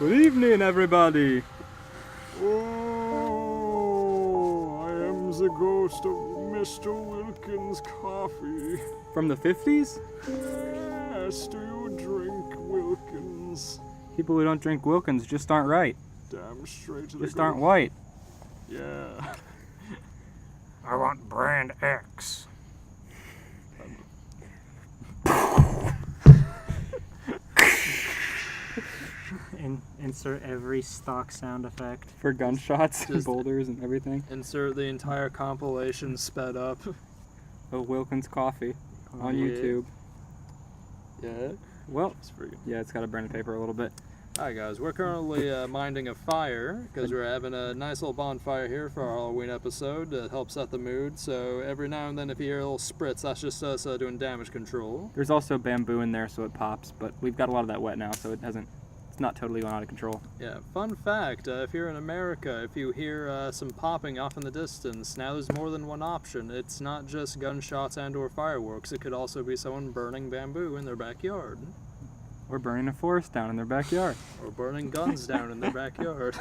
Good evening, everybody. Oh, I am the ghost of Mr. Wilkins' coffee. From the 50s? Yes, do you drink Wilkins? People who don't drink Wilkins just aren't right. Damn straight to the Just aren't white. Yeah. I want brand X. Insert every stock sound effect. For gunshots and Just- boulders and everything. Insert the entire compilation sped up. Oh, Wilkins coffee on Yeah. YouTube. Yeah. Well, It's pretty good. yeah, it's got to burn the paper a little bit. Hi guys, we're currently minding a fire because we're having a nice little bonfire here for our Halloween episode to help set the mood. So every now and then if you hear a little spritz, that's just us doing damage control. There's also bamboo in there so it pops, but we've got a lot of that wet now, so it's not totally going out of control. Yeah, fun fact, if you're in America, if you hear some popping off in the distance, now there's more than one option. It's not just gunshots and or fireworks, it could also be someone burning bamboo in their backyard. Or burning a forest down in their backyard. Or burning guns down in their backyard.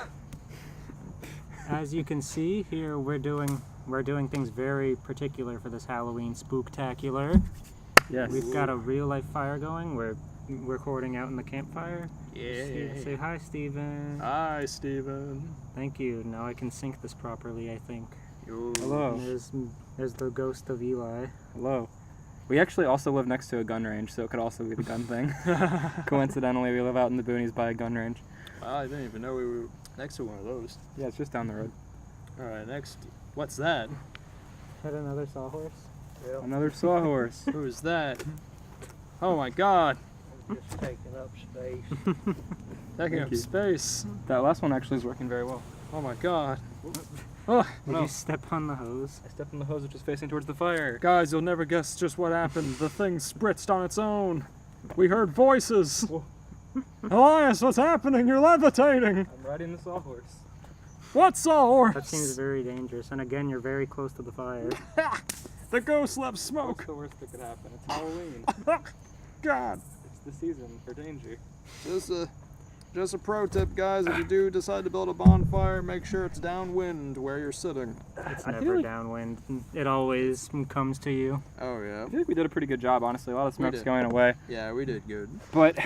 As you can see here, we're doing things very particular for this Halloween Spooktacular. Yes. We've got a real life fire going. We're recording out in the campfire. Yeah. Say hi, Steven. Hi, Steven. Thank you. Now I can sync this properly, I think. Yo. Hello. And there's the ghost of Eli. Hello. We actually also live next to a gun range, so it could also be the gun thing. Coincidentally, we live out in the boonies by a gun range. Wow, I didn't even know we were next to one of those. Yeah, it's just down the road. Alright, next. What's that? Had another sawhorse? Another sawhorse. Who is that? Oh my god. Just taking up space. Taking Thank up you. space. That last one actually is working very well. Oh my god. Oh, Did No. you step on the hose? I stepped in the hose which is facing towards the fire. guys, you'll never guess just what happened. The thing spritzed on its own. We heard voices. Elias, what's happening? You're levitating. I'm riding the sawhorse. What sawhorse? That seems very dangerous. And again, you're very close to the fire. The ghost left smoke. What's the worst that could happen? It's Halloween. God. It's the season for danger. Just a pro tip, guys. If you do decide to build a bonfire, make sure it's downwind where you're sitting. It's I feel never like- downwind. It always comes to you. Oh yeah. I feel like we did a pretty good job, honestly. A lot of We smoke's did. going away. Yeah, we did good. But,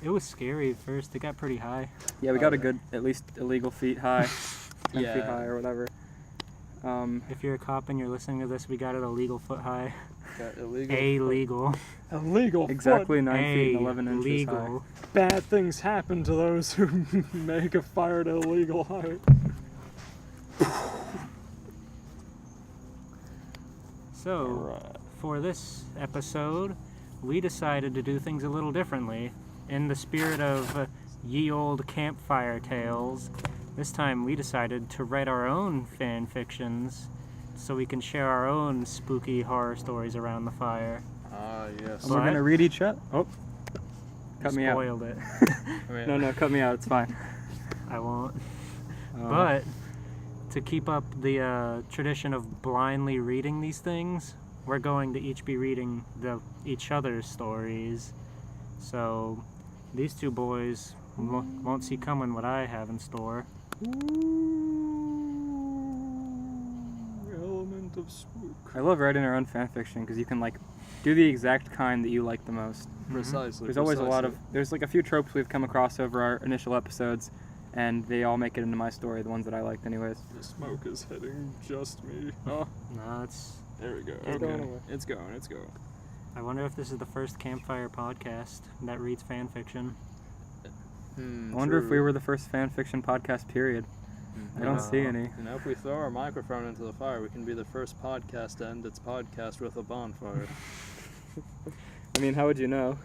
It was scary at first. It got pretty high. yeah, we got a good, at least illegal feet high. 10 Yeah. feet high or whatever. If you're a cop and you're listening to this, we got it a legal foot high. Got illegal. Illegal. Illegal. Exactly 9 feet and 11 inches legal. Bad things happen to those who make a fire at illegal height. So, for this episode, we decided to do things a little differently. In the spirit of ye old campfire tales, this time we decided to write our own fan fictions so we can share our own spooky horror stories around the fire. Ah, yes. We're What? going to read each other. Oh. Cut me out. Spoiled it. I mean, No, cut me out. It's fine. I won't. Uh, But to keep up the tradition of blindly reading these things, we're going to each be reading each other's stories. So these two boys won't see coming what I have in store. Element of spook. I love writing our own fan fiction because you can do the exact kind that you like the most. Precisely. There's always there's a few tropes we've come across over our initial episodes, and they all make it into my story, the ones that I liked anyways. The smoke is hitting just me. Oh, No, it's. there we go. It's going Okay. away. It's going. It's going. I wonder if this is the first campfire podcast that reads fan fiction. I wonder if we were the first fan fiction podcast, period. I don't see No. any. You know, if we throw our microphone into the fire, we can be the first podcast to end its podcast with a bonfire. I mean, how would you know?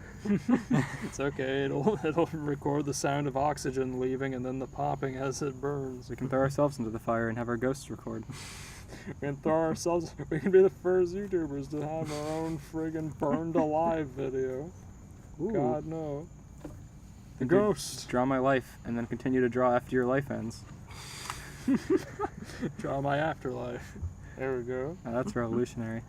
It's okay. It'll record the sound of oxygen leaving and then the popping as it burns. We can throw ourselves into the fire and have our ghosts record. We can throw ourselves. We can be the first YouTubers to have our own friggin' burned alive video. Ooh. God no. The Dude, ghost. Draw my life and then continue to draw after your life ends. Draw my afterlife. There we go. Now that's revolutionary.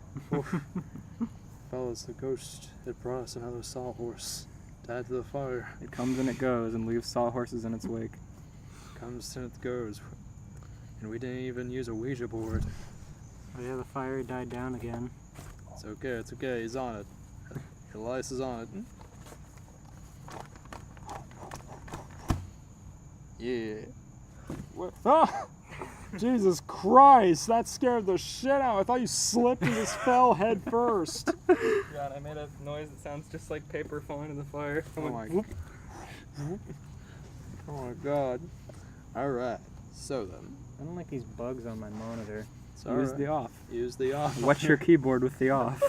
Fellas, the ghost had brought us another sawhorse. Tied to the fire. It comes and it goes and leaves sawhorses in its wake. Comes and it goes. And we didn't even use a Ouija board. Oh yeah, the fire died down again. It's okay, he's on it. Elias is on it. Yeah. What? Ah! Jesus Christ, that scared the shit out. I thought you slipped and just fell head first. God, I made a noise that sounds just like paper falling in the fire. Oh my god. Alright, so then. I don't like these bugs on my monitor. It's Use the off. Use the off. Wet your keyboard with the off.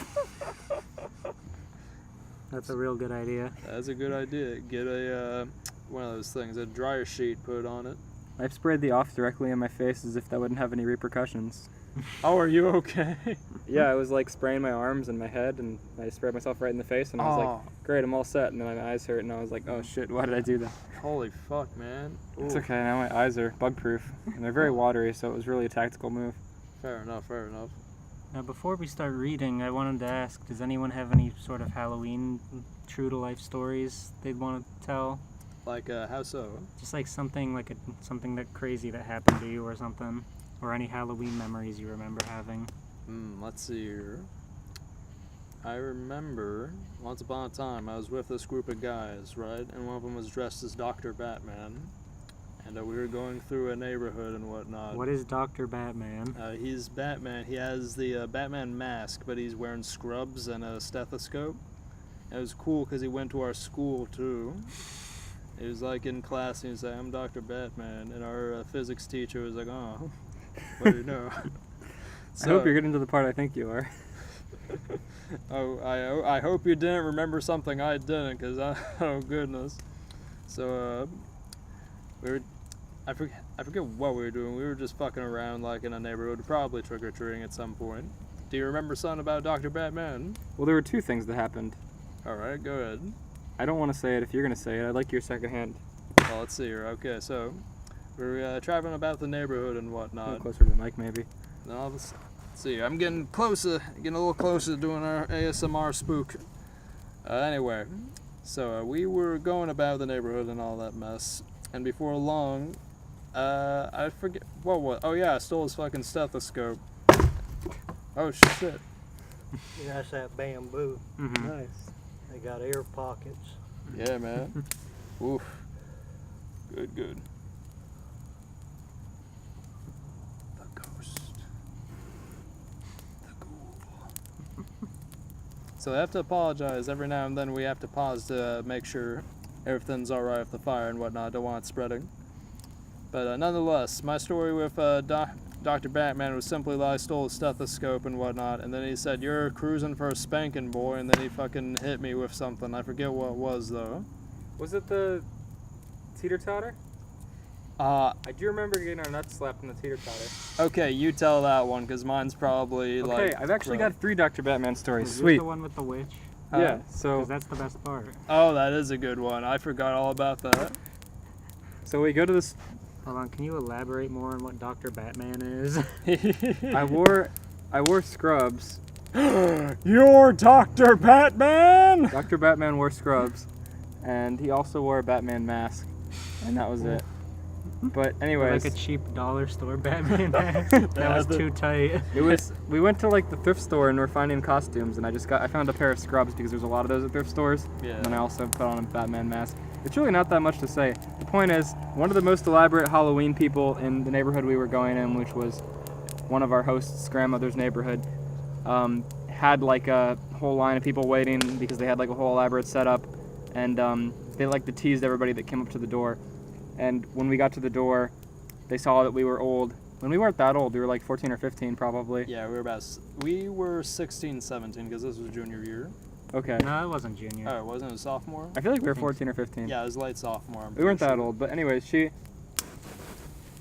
That's a real good idea. That's a good idea. Get a, one of those things, a dryer sheet put on it. I've sprayed the off directly in my face as if that wouldn't have any repercussions. Oh, are you okay? Yeah, I was like spraying my arms and my head, and I sprayed myself right in the face, and I was like, great, I'm all set. And then my eyes hurt, and I was like, oh shit, why did I do that? Holy fuck, man. It's Ooh. okay, now my eyes are bug-proof, and they're very watery, so it was really a tactical move. Fair enough, fair enough. Now, before we start reading, I wanted to ask, does anyone have any sort of Halloween true-to-life stories they'd want to tell? Like, how so? Just like something something that crazy that happened to you or something. Or any Halloween memories you remember having. Let's see here. I remember, once upon a time, I was with this group of guys, right? And one of them was dressed as Dr. Batman. And we were going through a neighborhood and whatnot. What is Dr. Batman? He's Batman. He has the Batman mask, but he's wearing scrubs and a stethoscope. And it was cool because he went to our school, too. He was like in class and he was like, I'm Dr. Batman. And our physics teacher was like, oh, what do you know? I hope you're getting to the part I think you are. Oh, I hope you didn't remember something I didn't, because oh goodness. So, I forget what we were doing. We were just fucking around like in a neighborhood, probably trick-or-treating at some point. Do you remember something about Dr. Batman? Well, there were two things that happened. Alright, go ahead. I don't want to say it if you're going to say it. I'd like your second hand. Well, let's see here. Okay, so we were traveling about the neighborhood and whatnot. Closer to the mic, maybe. No, let's see. I'm getting closer, getting a little closer to doing our ASMR spook. Anyway, so we were going about the neighborhood and all that mess, and before long, I forget what. Oh yeah, I stole his fucking stethoscope. Oh shit! Yeah, that's that bamboo. Mm-hmm. Nice. They got air pockets. Yeah, man. Oof. Good. The ghost. The ghoul. So I have to apologize. Every now and then we have to pause to make sure everything's alright with the fire and whatnot. Don't want it spreading. But nonetheless, my story with Dr. Batman was simply that I stole a stethoscope and whatnot, and then he said, you're cruising for a spanking, boy, and then he fucking hit me with something. I forget what it was, though. Was it the teeter-totter? I do remember getting our nuts slapped in the teeter-totter. Okay, you tell that one, because mine's probably, Okay, I've actually got 3 Dr. Batman stories. Is Sweet. this the one with the witch? Yeah, so... Because that's the best part. Oh, that is a good one. I forgot all about that. So we go to this... Hold on, can you elaborate more on what Dr. Batman is? I wore scrubs. You're Dr. Batman? Dr. Batman wore scrubs, and he also wore a Batman mask, and that was it. But anyways, Like a cheap dollar store Batman mask. That was too tight. we went to like the thrift store and we're finding costumes, and I found a pair of scrubs because there's a lot of those at thrift stores. Yeah. And then I also put on a Batman mask. It's really not that much to say. The point is, one of the most elaborate Halloween people in the neighborhood we were going in, which was one of our hosts' grandmother's neighborhood, had like a whole line of people waiting because they had like a whole elaborate setup, and they like to tease everybody that came up to the door. And when we got to the door, they saw that we were old. When we weren't that old, we were like 14 or 15 probably. Yeah, we were 16, 17, because this was junior year. Okay. No, it wasn't junior. Oh, it wasn't a sophomore? I feel like we were 14 or 15. Yeah, it was late sophomore. We weren't that old, but anyways, she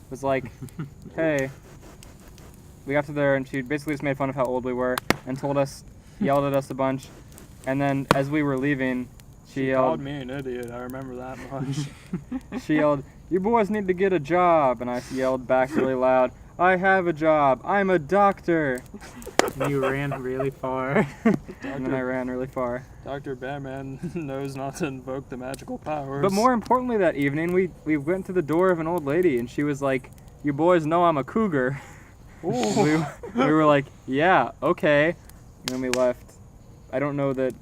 was like, hey. We got to there, and she basically just made fun of how old we were and yelled at us a bunch. And then as we were leaving, she yelled, called me an idiot, I remember that much. she yelled, you boys need to get a job. And I yelled back really loud, I have a job. I'm a doctor. You ran really far. And then I ran really far. Dr. Batman knows not to invoke the magical powers. But more importantly, that evening, we went to the door of an old lady, and she was like, "You boys know I'm a cougar." we were like, "Yeah, okay." And then we left. I don't know that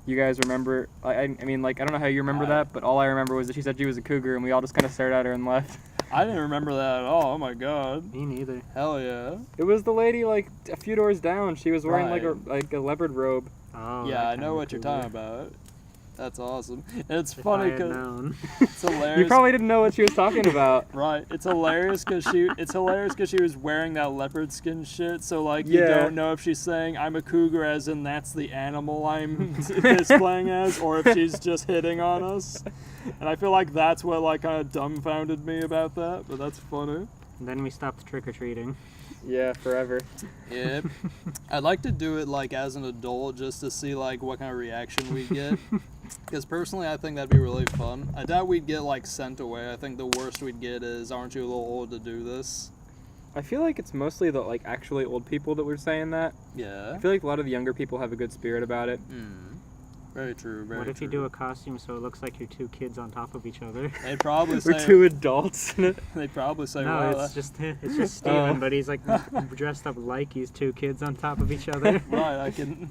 you guys remember. I mean, like, I don't know how you remember that, but all I remember was that she said she was a cougar, and we all just kind of stared at her and left. I didn't remember that at all. Oh my god. Me neither. Hell yeah. It was the lady, like, a few doors down. She was wearing, Right. like a leopard robe. Oh, Yeah, that I know kinda what you're cougar. talking about. That's awesome. And it's If funny I had because known. it's hilarious. You probably didn't know what she was talking about. Right. It's hilarious because she was wearing that leopard skin shit. So like you Yeah. don't know if she's saying I'm a cougar as in that's the animal I'm displaying as, or if she's just hitting on us. And I feel like that's what like kind of dumbfounded me about that. But that's funny. And then we stopped trick-or-treating. Yeah, forever. Yep. I'd like to do it like as an adult just to see like what kind of reaction we get. Because personally, I think that'd be really fun. I doubt we'd get like sent away. I think the worst we'd get is, "Aren't you a little old to do this?" I feel like it's mostly the, like, actually old people that were saying that. Yeah. I feel like a lot of the younger people have a good spirit about it. Very true. Very What if true. you do a costume so it looks like you're two kids on top of each other? They'd probably We're say. two adults in it. They'd probably say, No, "Well, it's just Steven, Oh. but he's like dressed up like he's two kids on top of each other. right, I can."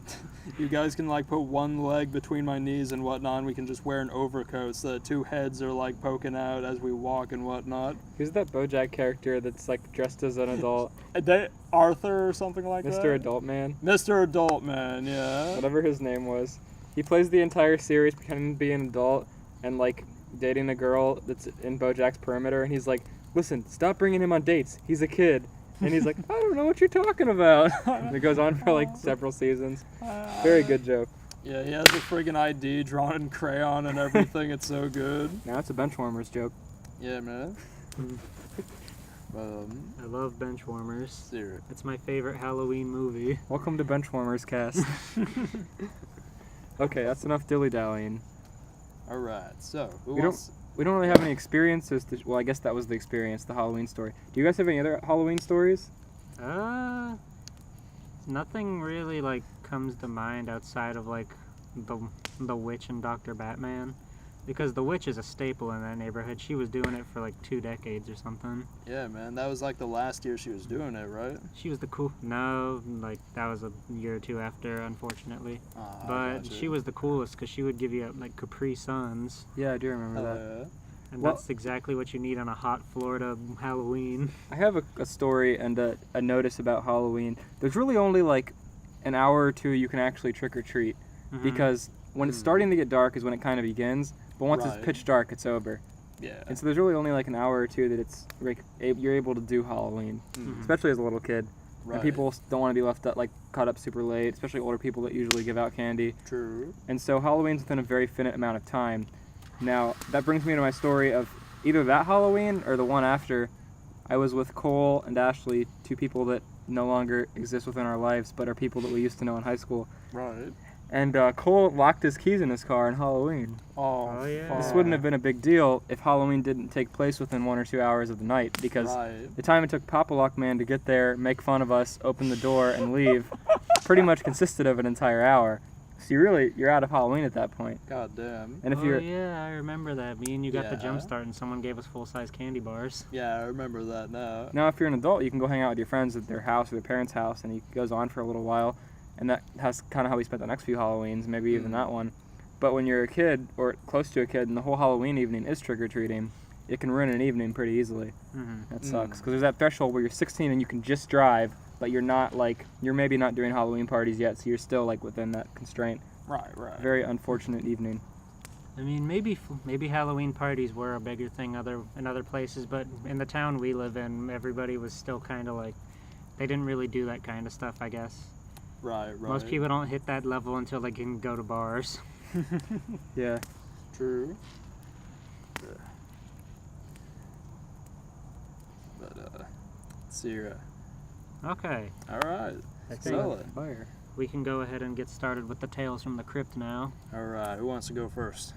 You guys can like put one leg between my knees and whatnot. And we can just wear an overcoat so the two heads are like poking out as we walk and whatnot. Who's that BoJack character that's, like, dressed as an adult? Arthur or something like that. Mr. Adult Man? Mr. Adult Man, yeah. Whatever his name was. He plays the entire series pretending to be an adult and, like, dating a girl that's in BoJack's perimeter, and he's like, "Listen, stop bringing him on dates. He's a kid." And he's like, "I don't know what you're talking about." And it goes on for, like, several seasons. Very good joke. Yeah, he has a friggin' ID drawn in crayon and everything. It's so good. Now it's a Benchwarmers joke. Yeah, man. I love Benchwarmers. Serious. It's my favorite Halloween movie. Welcome to Benchwarmers Cast. Okay, that's enough dilly-dallying. All right. So, who We wants? We don't really have any experiences to, well, I guess that was the experience, the Halloween story. Do you guys have any other Halloween stories? Nothing really like comes to mind outside of like the witch and Dr. Batman, because the witch is a staple in that neighborhood. She was doing it for like 2 decades or something. Yeah, man. That was like the last year she was doing it, right? She was the cool. No, like that was a year or 2 after, unfortunately. Ah, But gotcha. she was the coolest because she would give you like Capri Suns, Yeah, I do remember Hell that. yeah. and Well- that's exactly what you need on a hot Florida Halloween. I have a story and a notice about Halloween. There's really only like an hour or two you can actually trick or treat, Mhm. because when it's starting to get dark is when it kind of begins, but once Right. it's pitch dark, it's over. Yeah. And so there's really only like an hour or two that it's like you're able to do Halloween, Mhm. especially as a little kid. Right. And people don't want to be left up, like caught up super late, especially older people that usually give out candy. True. And so Halloween's within a very finite amount of time. Now, that brings me to my story of either that Halloween or the one after. I was with Cole and Ashley, 2 people that no longer exist within our lives, but are people that we used to know in high school. Right. And Cole locked his keys in his car on Halloween. Oh, yeah. This wouldn't have been a big deal if Halloween didn't take place within 1 or 2 hours of the night, because Right. the time it took Papa Lock Man to get there, make fun of us, open the door, and leave pretty much consisted of an entire hour. So you're out of Halloween at that point. God damn. And if oh, you're yeah, I remember that. Me and you got the Yeah. jump start, and someone gave us full-size candy bars. Yeah, I remember that now. now if you're an adult, you can go hang out with your friends at their house or their parents' house, and it goes on for a little while. And that's kind of how we spent the next few Halloweens, maybe even that one. But when you're a kid or close to a kid, and the whole Halloween evening is trick or treating, it can ruin an evening pretty easily. Mm-hmm. That sucks, because there's that threshold where you're 16 and you can just drive, but you're not like you're maybe not doing Halloween parties yet, so you're still like within that constraint. Right, right. Very unfortunate evening. I mean, maybe Halloween parties were a bigger thing in other places, but in the town we live in, everybody was still kind of like, they didn't really do that kind of stuff, I guess. Right, right. Most people don't hit that level until they can go to bars. Yeah. True. But, let's see here. Okay, Alright. I think Sell it. Fire. we can go ahead and get started with the Tales from the Crypt now. Alright, who wants to go first?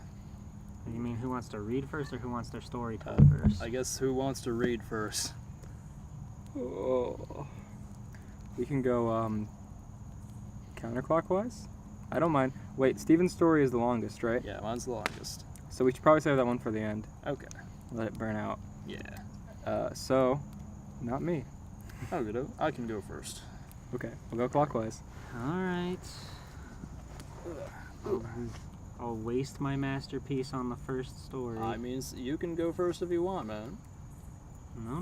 You mean who wants to read first or who wants their story told first? I guess who wants to read first? Oh. We can go Counterclockwise? I don't mind. Wait, Steven's story is the longest, right? Yeah, mine's the longest. So we should probably save that one for the end. Okay. Let it burn out. Yeah. So, not me. Okay, I can go first. Okay, we'll go clockwise. All right. I'll waste my masterpiece on the first story. I mean, you can go first if you want, man. No.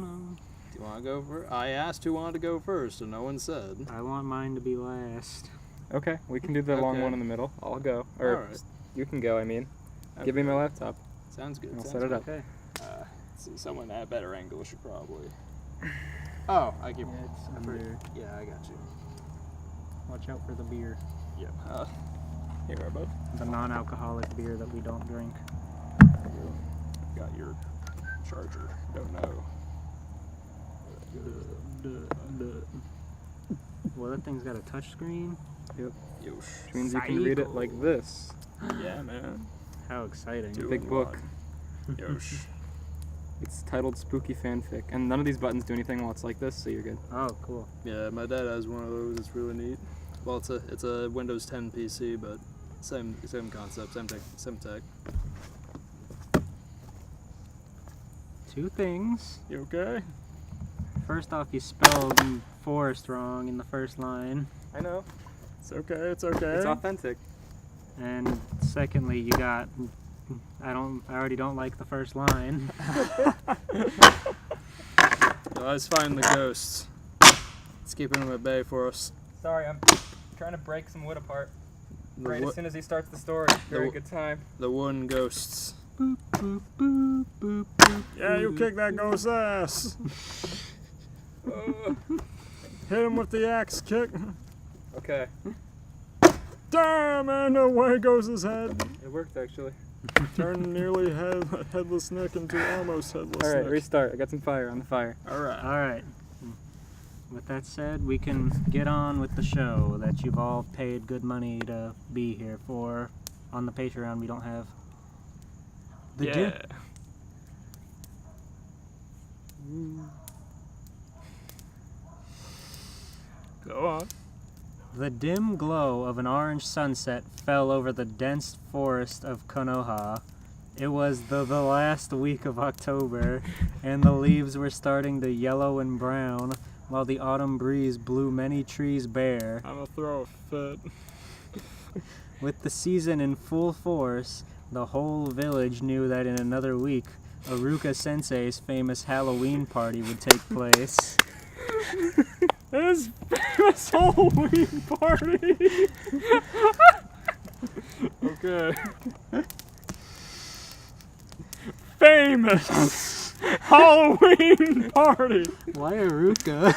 Do you want to go first? I asked who wanted to go first, and no one said. I want mine to be last. Okay, we can do the long Okay. one in the middle. I'll go. Or Alright. you can go, I mean. Give me my laptop. Sounds good. I'll sounds set it good. up. Okay. Let's see, someone at a better angle should probably. Oh, I keep. Yeah, it's under. Yeah, I got you. Watch out for the beer. Yep. Here, bud. The non-alcoholic beer that we don't drink. Got your charger. Don't know. Well, that thing's got a touch screen. Yosh. Yosh. Which means you can read it like this. Yeah, man. How exciting. Two Big in book. one. Yosh. It's titled Spooky Fanfic. And none of these buttons do anything while it's like this, so you're good. Oh, cool. Yeah, my dad has one of those. It's really neat. Well, it's a Windows 10 PC, but same concept, same tech. Two things. You okay? First off, you spelled forest wrong in the first line. I know. It's okay. It's okay. It's authentic. And secondly, you got I already don't like the first line. Let's find the ghosts. Let's keep them at bay for us. Sorry, I'm trying to break some wood apart. The, Right wo- as soon as he starts the story. Very good time. the wooden ghosts. Boop, boop, boop, boop, boop, Yeah, you boop. kick that ghost's ass. Hit him with the axe kick. Okay. Damn, and away goes his head. It worked actually. Turn nearly headless Nick into almost headless Alright, Nick. restart. I got some fire on the fire. Alright. All right. With that said, we can get on with the show that you've all paid good money to be here for. On the Patreon, we don't have. Go on. The dim glow of an orange sunset fell over the dense forest of Konoha. It was the last week of October, and the leaves were starting to yellow and brown, while the autumn breeze blew many trees bare. I'm gonna throw a fit. With the season in full force, the whole village knew that in another week, Aruka Sensei's famous Halloween party would take place. His famous Halloween party. Okay. Famous Halloween party. Why Aruka?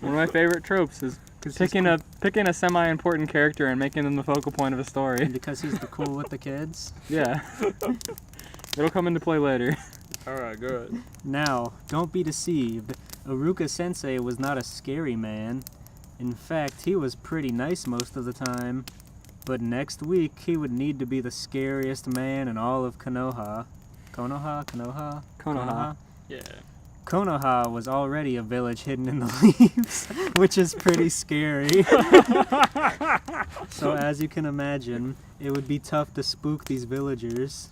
One of my favorite tropes is picking a semi-important character and making them the focal point of a story. Because he's the cool with the kids? Yeah. It'll come into play later. Alright, good. Now, don't be deceived. Aruka Sensei was not a scary man. In fact, he was pretty nice most of the time. But next week, he would need to be the scariest man in all of Konoha. Konoha? Yeah. Konoha was already a village hidden in the leaves, which is pretty scary. So as you can imagine, it would be tough to spook these villagers.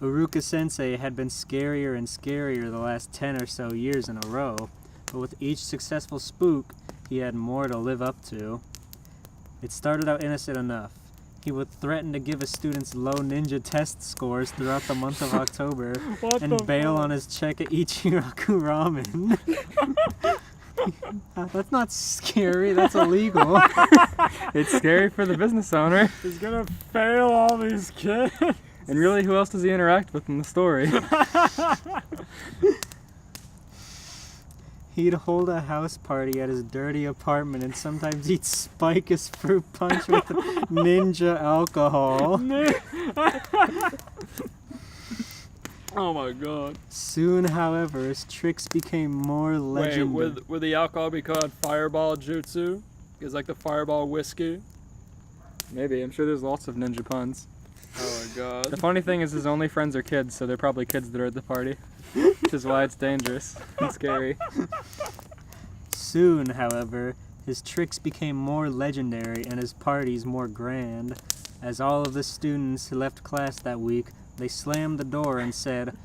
Aruka Sensei had been scarier and scarier the last 10 or so years in a row, but with each successful spook, he had more to live up to. It started out innocent enough. He would threaten to give his students low ninja test scores throughout the month of October and bail on his check at Ichiraku Ramen. That's not scary, that's illegal. It's scary for the business owner. He's gonna fail all these kids. And really, who else does he interact with in the story? He'd hold a house party at his dirty apartment and sometimes he'd spike his fruit punch with ninja alcohol. Oh my god. Soon, however, his tricks became more legendary. Wait, would the alcohol be called fireball jutsu? Is like the fireball whiskey? Maybe. I'm sure there's lots of ninja puns. Oh my god. The funny thing is his only friends are kids, so they're probably kids that are at the party. Which is why it's dangerous and scary. Soon, however, His tricks became more legendary and his parties more grand. As all of the students left class that week, they slammed the door and said,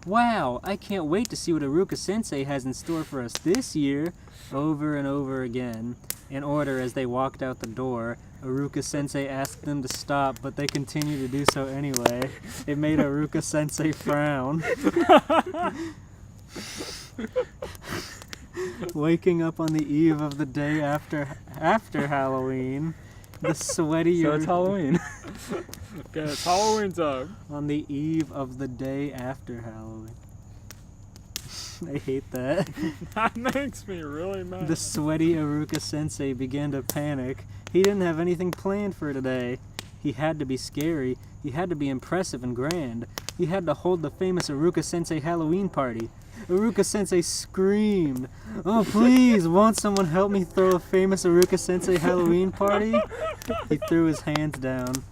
"Wow, I can't wait to see what Iruka-sensei has in store for us this year," over and over again. In order as they walked out the door, Iruka-sensei asked them to stop, but they continued to do so anyway. It made Iruka-sensei frown. Waking up on the eve of the day after Halloween, the sweaty... So it's Halloween. Okay, it's Halloween time. On the eve of the day after Halloween. I hate that. That makes me really mad. The sweaty Iruka-sensei began to panic. He didn't have anything planned for today. He had to be scary. He had to be impressive and grand. He had to hold the famous Iruka-sensei Halloween party. Iruka-sensei screamed, "Oh, please, won't someone help me throw a famous Iruka-sensei Halloween party?" He threw his hands down.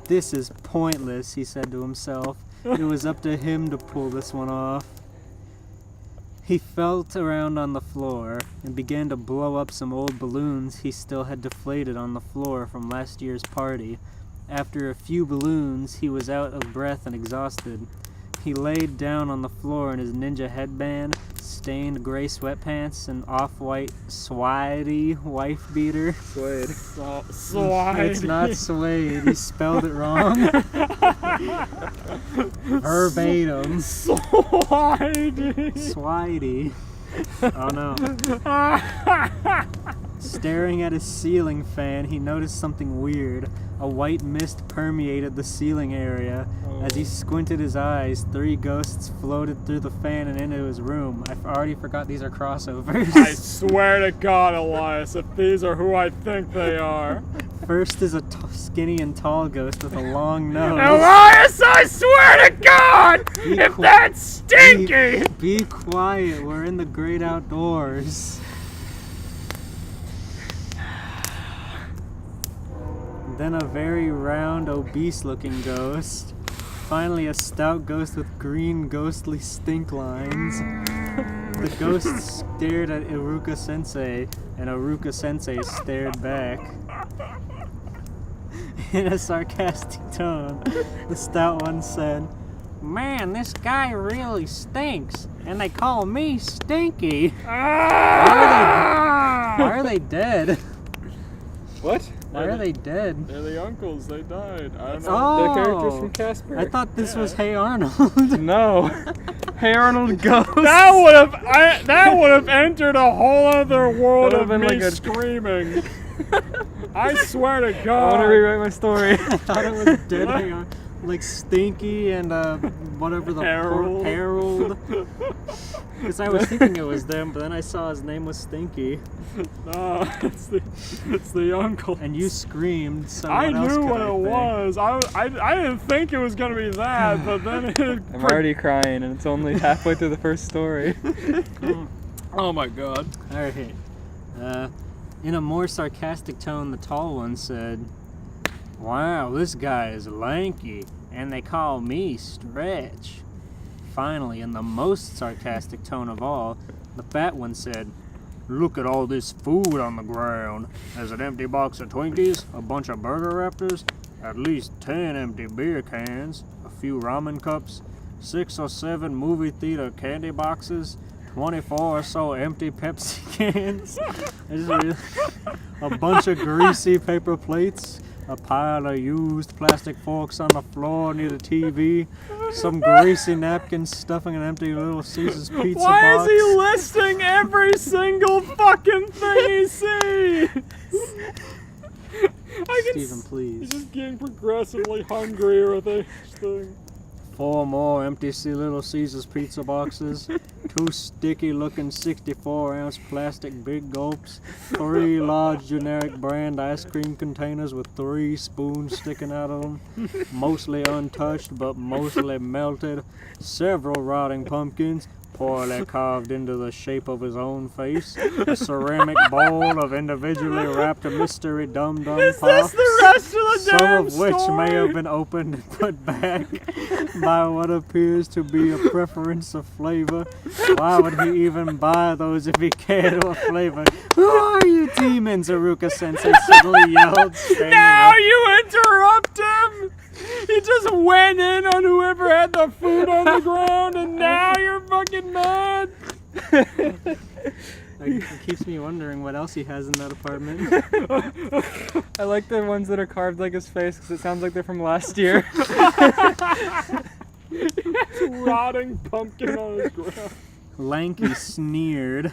"This is pointless," he said to himself. It was up to him to pull this one off. He felt around on the floor and began to blow up some old balloons he still had deflated on the floor from last year's party. After a few balloons, he was out of breath and exhausted. He laid down on the floor in his ninja headband, stained gray sweatpants, and off-white suede wife beater. Suede. Suede. It's not suede. He spelled it wrong. Verbatim. Suede. Swidey. Oh no. Staring at his ceiling fan, he noticed something weird. A white mist permeated the ceiling area. As he squinted his eyes, 3 ghosts floated through the fan and into his room. I already forgot these are crossovers. I swear to God, Elias, if these are who I think they are. First is a skinny and tall ghost with a long nose. Elias, I swear to God, if that's stinky! Be quiet, we're in the great outdoors. Then a very round, obese-looking ghost. Finally, a stout ghost with green, ghostly stink lines. The ghost stared at Iruka-sensei, and Iruka-sensei stared back. In a sarcastic tone, the stout one said, "Man, this guy really stinks, and they call me Stinky." Why are they dead? What? Why are they dead? They're the uncles, they died. I don't know. Oh, The characters from Casper. I thought this was Hey Arnold. No. Hey Arnold Ghost. That would have entered a whole other world That of would've me been like a- screaming. I swear to I God. want to rewrite my story. I thought it was dead Hey Arnold. Like Stinky and whatever the Harold. Harold. Because I was thinking it was them, but then I saw his name was Stinky. No, it's the uncle. And you screamed, so I what else knew could what I it think? was. I didn't think it was gonna be that, but then it. I'm already crying, and it's only halfway through the first story. Oh my God. Alright. In a more sarcastic tone, the tall one said, "Wow, this guy is lanky, and they call me Stretch." Finally, in the most sarcastic tone of all, the fat one said, "Look at all this food on the ground. There's an empty box of Twinkies, a bunch of burger Raptors, at least 10 empty beer cans, a few ramen cups, 6 or 7 movie theater candy boxes, 24 or so empty Pepsi cans, a bunch of greasy paper plates, a pile of used plastic forks on the floor near the TV, some greasy napkins stuffing an empty Little Caesars pizza Why box." is he listing every single fucking thing he sees? Stephen, please. He's just getting progressively hungrier with each thing. 4 more empty Little Caesars pizza boxes, 2 sticky-looking 64-ounce plastic Big Gulps, 3 large generic brand ice cream containers with 3 spoons sticking out of them, mostly untouched but mostly melted, several rotting pumpkins, poorly carved into the shape of his own face, a ceramic bowl of individually wrapped mystery dum-dum Is pop, this the rest of the some damn of which story? may have been opened and put back, by what appears to be a preference of flavor. Why would he even buy those if he cared what flavor? Who are you demons? Aruka Sensei suddenly yelled. Now you interrupt him! He just went in on whoever had the food on the ground, and now you're fucking mad? It keeps me wondering what else he has in that apartment. I like the ones that are carved like his face because it sounds like they're from last year. Rotting pumpkin on his ground. Lanky sneered.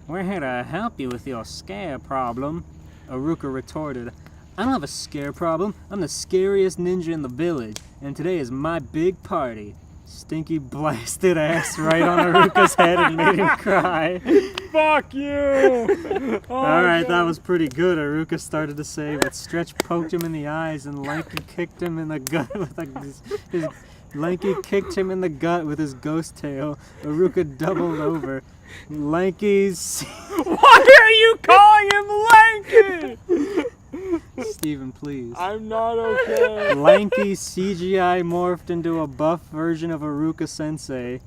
We're here to help you with your scare problem. Aruka retorted. I don't have a scare problem. I'm the scariest ninja in the village, and today is my big party. Stinky blasted ass right on Aruka's head and made him cry. Fuck you! Oh, Alright, God. that was pretty good, Aruka started to say, but Stretch poked him in the eyes and Lanky kicked him in the gut with his Lanky kicked him in the gut with his ghost tail. Aruka doubled over. Lanky's... Why are you calling him Lanky? Steven, please. I'm not okay. Lanky CGI morphed into a buff version of Aruka Sensei.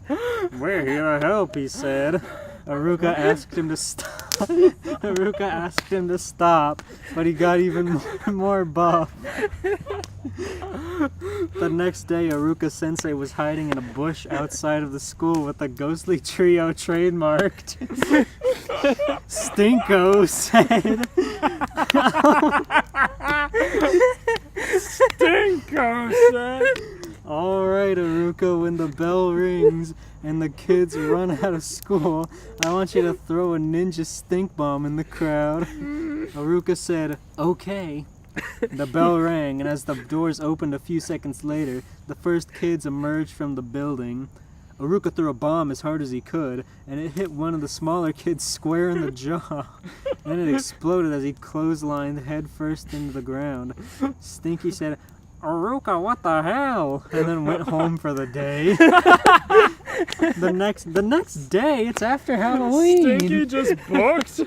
We're here to help, he said. Aruka asked him to stop. Aruka asked him to stop, but he got even more buff. The next day, Aruka Sensei was hiding in a bush outside of the school with the ghostly trio trademarked. Stinko said. Stinko said. Alright, Aruka, when the bell rings and the kids run out of school, I want you to throw a ninja stink bomb in the crowd. Aruka said, okay. The bell rang, and as the doors opened a few seconds later, the first kids emerged from the building. Aruka threw a bomb as hard as he could, and it hit one of the smaller kids square in the jaw. Then it exploded as he clotheslined head first into the ground. Stinky said, Aruka, what the hell? And then went home for the day. The next day, it's after Halloween. Stinky just booked?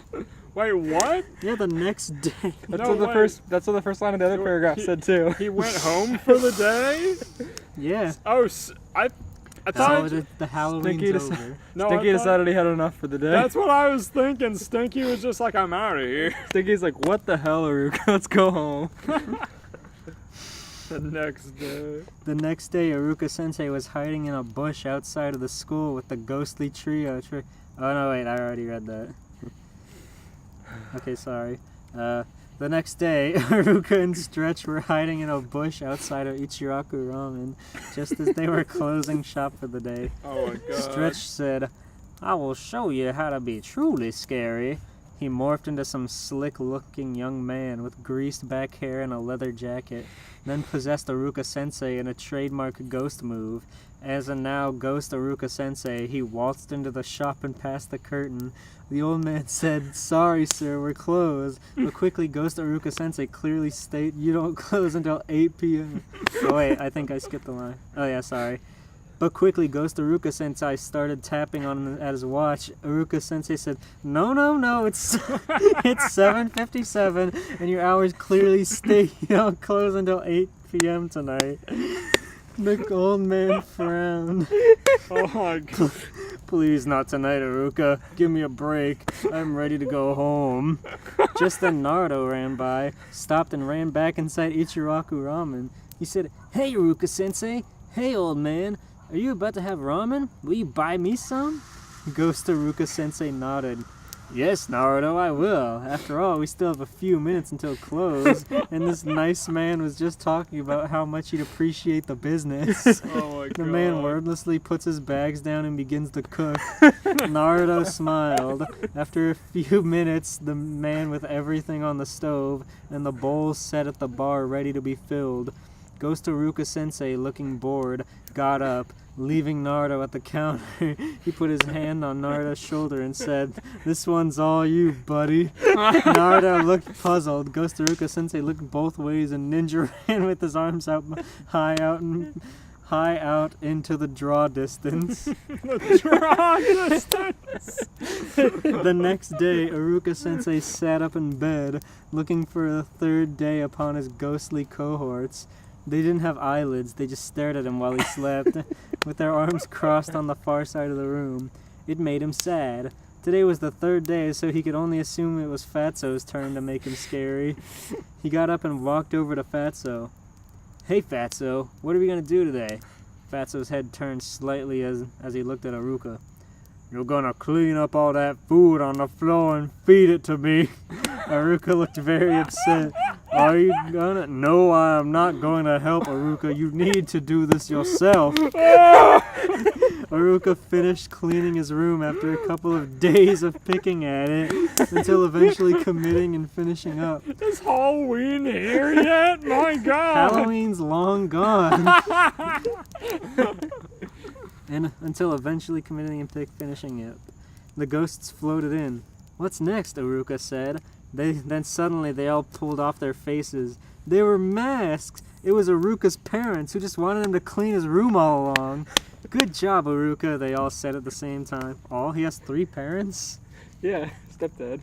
Wait, what? Yeah, the next day. That's No what the way. That's what the first line of the other paragraph said too. He went home for the day? Yeah. Oh, I thought... So the Halloween's Stinky over. No, Stinky I thought- decided he had enough for the day. That's what I was thinking. Stinky was just like, I'm out of here. Stinky's like, what the hell, Aruka? Let's go home. The next day. The next day, Aruka Sensei was hiding in a bush outside of the school with the ghostly trio. Oh no, wait, I already read that. Okay, sorry. The next day, Aruka and Stretch were hiding in a bush outside of Ichiraku Ramen, just as they were closing shop for the day. Oh my god. Stretch said, I will show you how to be truly scary. He morphed into some slick-looking young man with greased back hair and a leather jacket, then possessed Aruka Sensei in a trademark ghost move. As a now ghost Aruka Sensei, he waltzed into the shop and past the curtain. The old man said, sorry sir, we're closed. But quickly Ghost Aruka Sensei clearly state, you don't close until 8 p.m. Oh wait, I think I skipped the line. Oh yeah, sorry. But quickly Ghost Aruka Sensei started tapping on at his watch. Aruka Sensei said, no, it's it's 7:57 and your hours clearly state you don't close until 8 p.m. tonight. The old man frowned. Oh my god. Please, not tonight, Aruka. Give me a break. I'm ready to go home. Just then Naruto ran by, stopped and ran back inside Ichiraku Ramen. He said, hey, Aruka Sensei. Hey, old man. Are you about to have ramen? Will you buy me some? Ghost Aruka Sensei nodded. Yes, Naruto, I will. After all, we still have a few minutes until close, and this nice man was just talking about how much he'd appreciate the business. Oh my god. The man wordlessly puts his bags down and begins to cook. Naruto smiled. After a few minutes, the man with everything on the stove and the bowls set at the bar ready to be filled. Ghost Aruka Sensei, looking bored, got up. Leaving Naruto at the counter, he put his hand on Naruto's shoulder and said, this one's all you, buddy. Naruto looked puzzled. Ghost Aruka Sensei looked both ways and Ninja ran with his arms high out into the draw distance. Draw distance. The next day, Aruka Sensei sat up in bed, looking for the third day upon his ghostly cohorts. They didn't have eyelids, they just stared at him while he slept, with their arms crossed on the far side of the room. It made him sad. Today was the third day, so he could only assume it was Fatso's turn to make him scary. He got up and walked over to Fatso. "Hey Fatso, what are we gonna do today?" Fatso's head turned slightly as he looked at Aruka. "You're gonna clean up all that food on the floor and feed it to me." Aruka looked very upset. "Are you gonna?" "No, I am not going to help, Aruka. You need to do this yourself." Aruka finished cleaning his room after a couple of days of picking at it, until eventually committing and finishing up. Is Halloween here yet? My God! Halloween's long gone. And until eventually committing and finishing it. The ghosts floated in. "What's next?" Aruka said. Then suddenly they all pulled off their faces. They were masks! It was Aruka's parents who just wanted him to clean his room all along. "Good job, Aruka," they all said at the same time. Oh, he has 3 parents? Yeah, stepdad.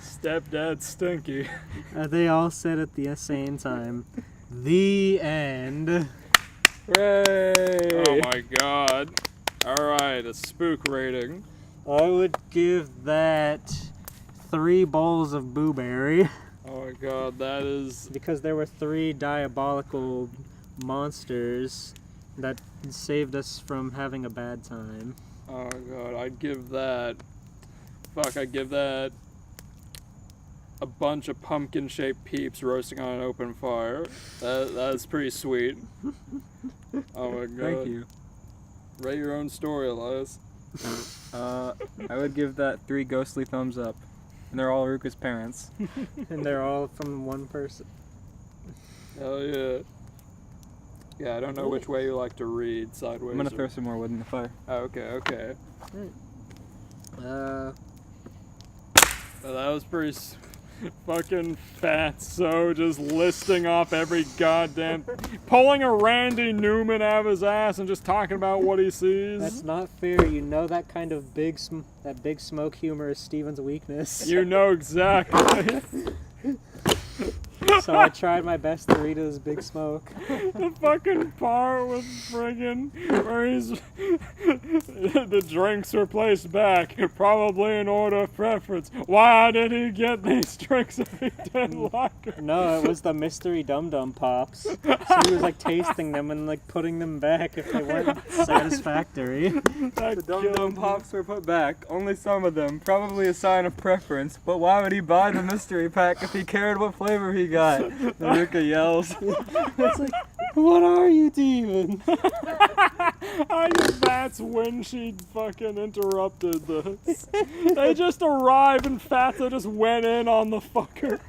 Stepdad stinky. They all said at the same time. The end. Hooray! Oh my God. Alright, a spook rating. I would give that 3 bowls of blueberry. Oh my God, that is... Because there were 3 diabolical monsters that saved us from having a bad time. Oh God, I'd give that... I'd give that... a bunch of pumpkin-shaped peeps roasting on an open fire. That's pretty sweet. Oh my God. Thank you. Write your own story, Elias. I would give that 3 ghostly thumbs up. And they're all Aruka's parents. And they're all from one person. Hell yeah. Yeah, I don't know which way you like to read, sideways. I'm gonna or- throw some more wood in the fire. Oh, okay. Uh, Well, that was pretty fucking Fatso just listing off every goddamn... pulling a Randy Newman out of his ass and just talking about what he sees. that's not fair. You know that kind of big smoke humor is Steven's weakness. You know exactly. So I tried my best to read it as Big Smoke. The fucking part with friggin' where he's the drinks were placed back, probably in order of preference. Why did he get these drinks if he didn't like them? No, it was the mystery Dum Dum Pops. So he was like tasting them and like putting them back if they weren't satisfactory. The Dum Dum Pops were put back, only some of them, probably a sign of preference, but why would he buy the mystery pack if he cared what flavor he got? Aruka yells. It's like, what are you, Demon? I guess that's when she fucking interrupted this. They just arrived and Fatso just went in on the fucker.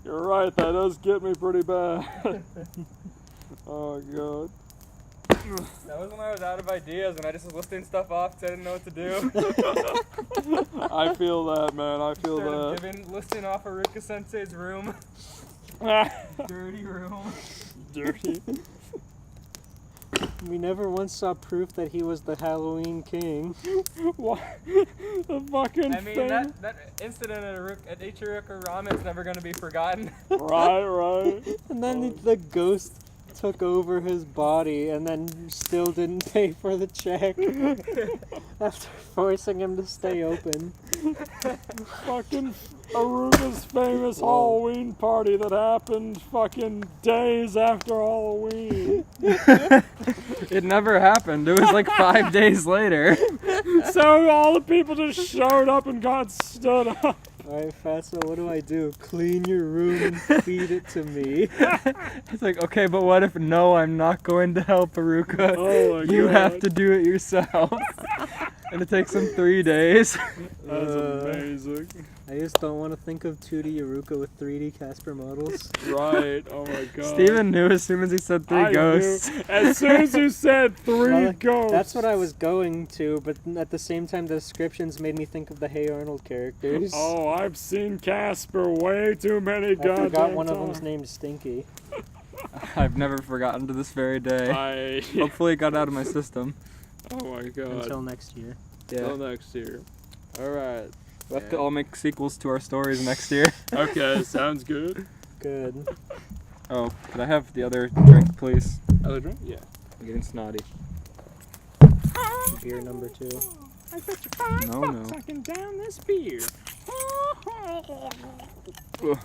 You're right, that does get me pretty bad. Oh god. That was when I was out of ideas and I just was listing stuff off because I didn't know what to do. I feel that, man. I feel Started listing off Aruka Sensei's room. that. Dirty room. Dirty. We never once saw proof that he was the Halloween king. What? The fucking I mean, thing. that incident at Ichiroku Ramen's never going to be forgotten. Right. And then the ghost took over his body and then still didn't pay for the check after forcing him to stay open. Fucking Aruka's famous Halloween party that happened fucking days after Halloween. It never happened. It was like 5 days later. So all the people just showed up and got stood up. Alright, Fatso, what do I do? Clean your room and feed it to me. It's like, okay, but what if no, I'm not going to help Aruka. Oh my You God. have to do it yourself. And it takes him 3 days. That's amazing. I just don't want to think of 2D Aruka with 3D Casper models. Right. Oh my god. Steven knew as soon as he said 3 I ghosts. knew. As soon as you said 3 Well, ghosts. That's what I was going to, but at the same time the descriptions made me think of the Hey Arnold characters. Oh, I've seen Casper way too many I goddamn forgot one of times. them's named Stinky. I've never forgotten to this very day. Hopefully it got out of my system. Oh my god. Until next year. Yeah. Till next year. Alright. We'll have to all make sequels to our stories next year. Okay, sounds good. Good. Oh, could I have the other drink, please? Other drink? Yeah. I'm getting snotty. Beer number 2. I bet you $5 No. I can down this beer. Ugh.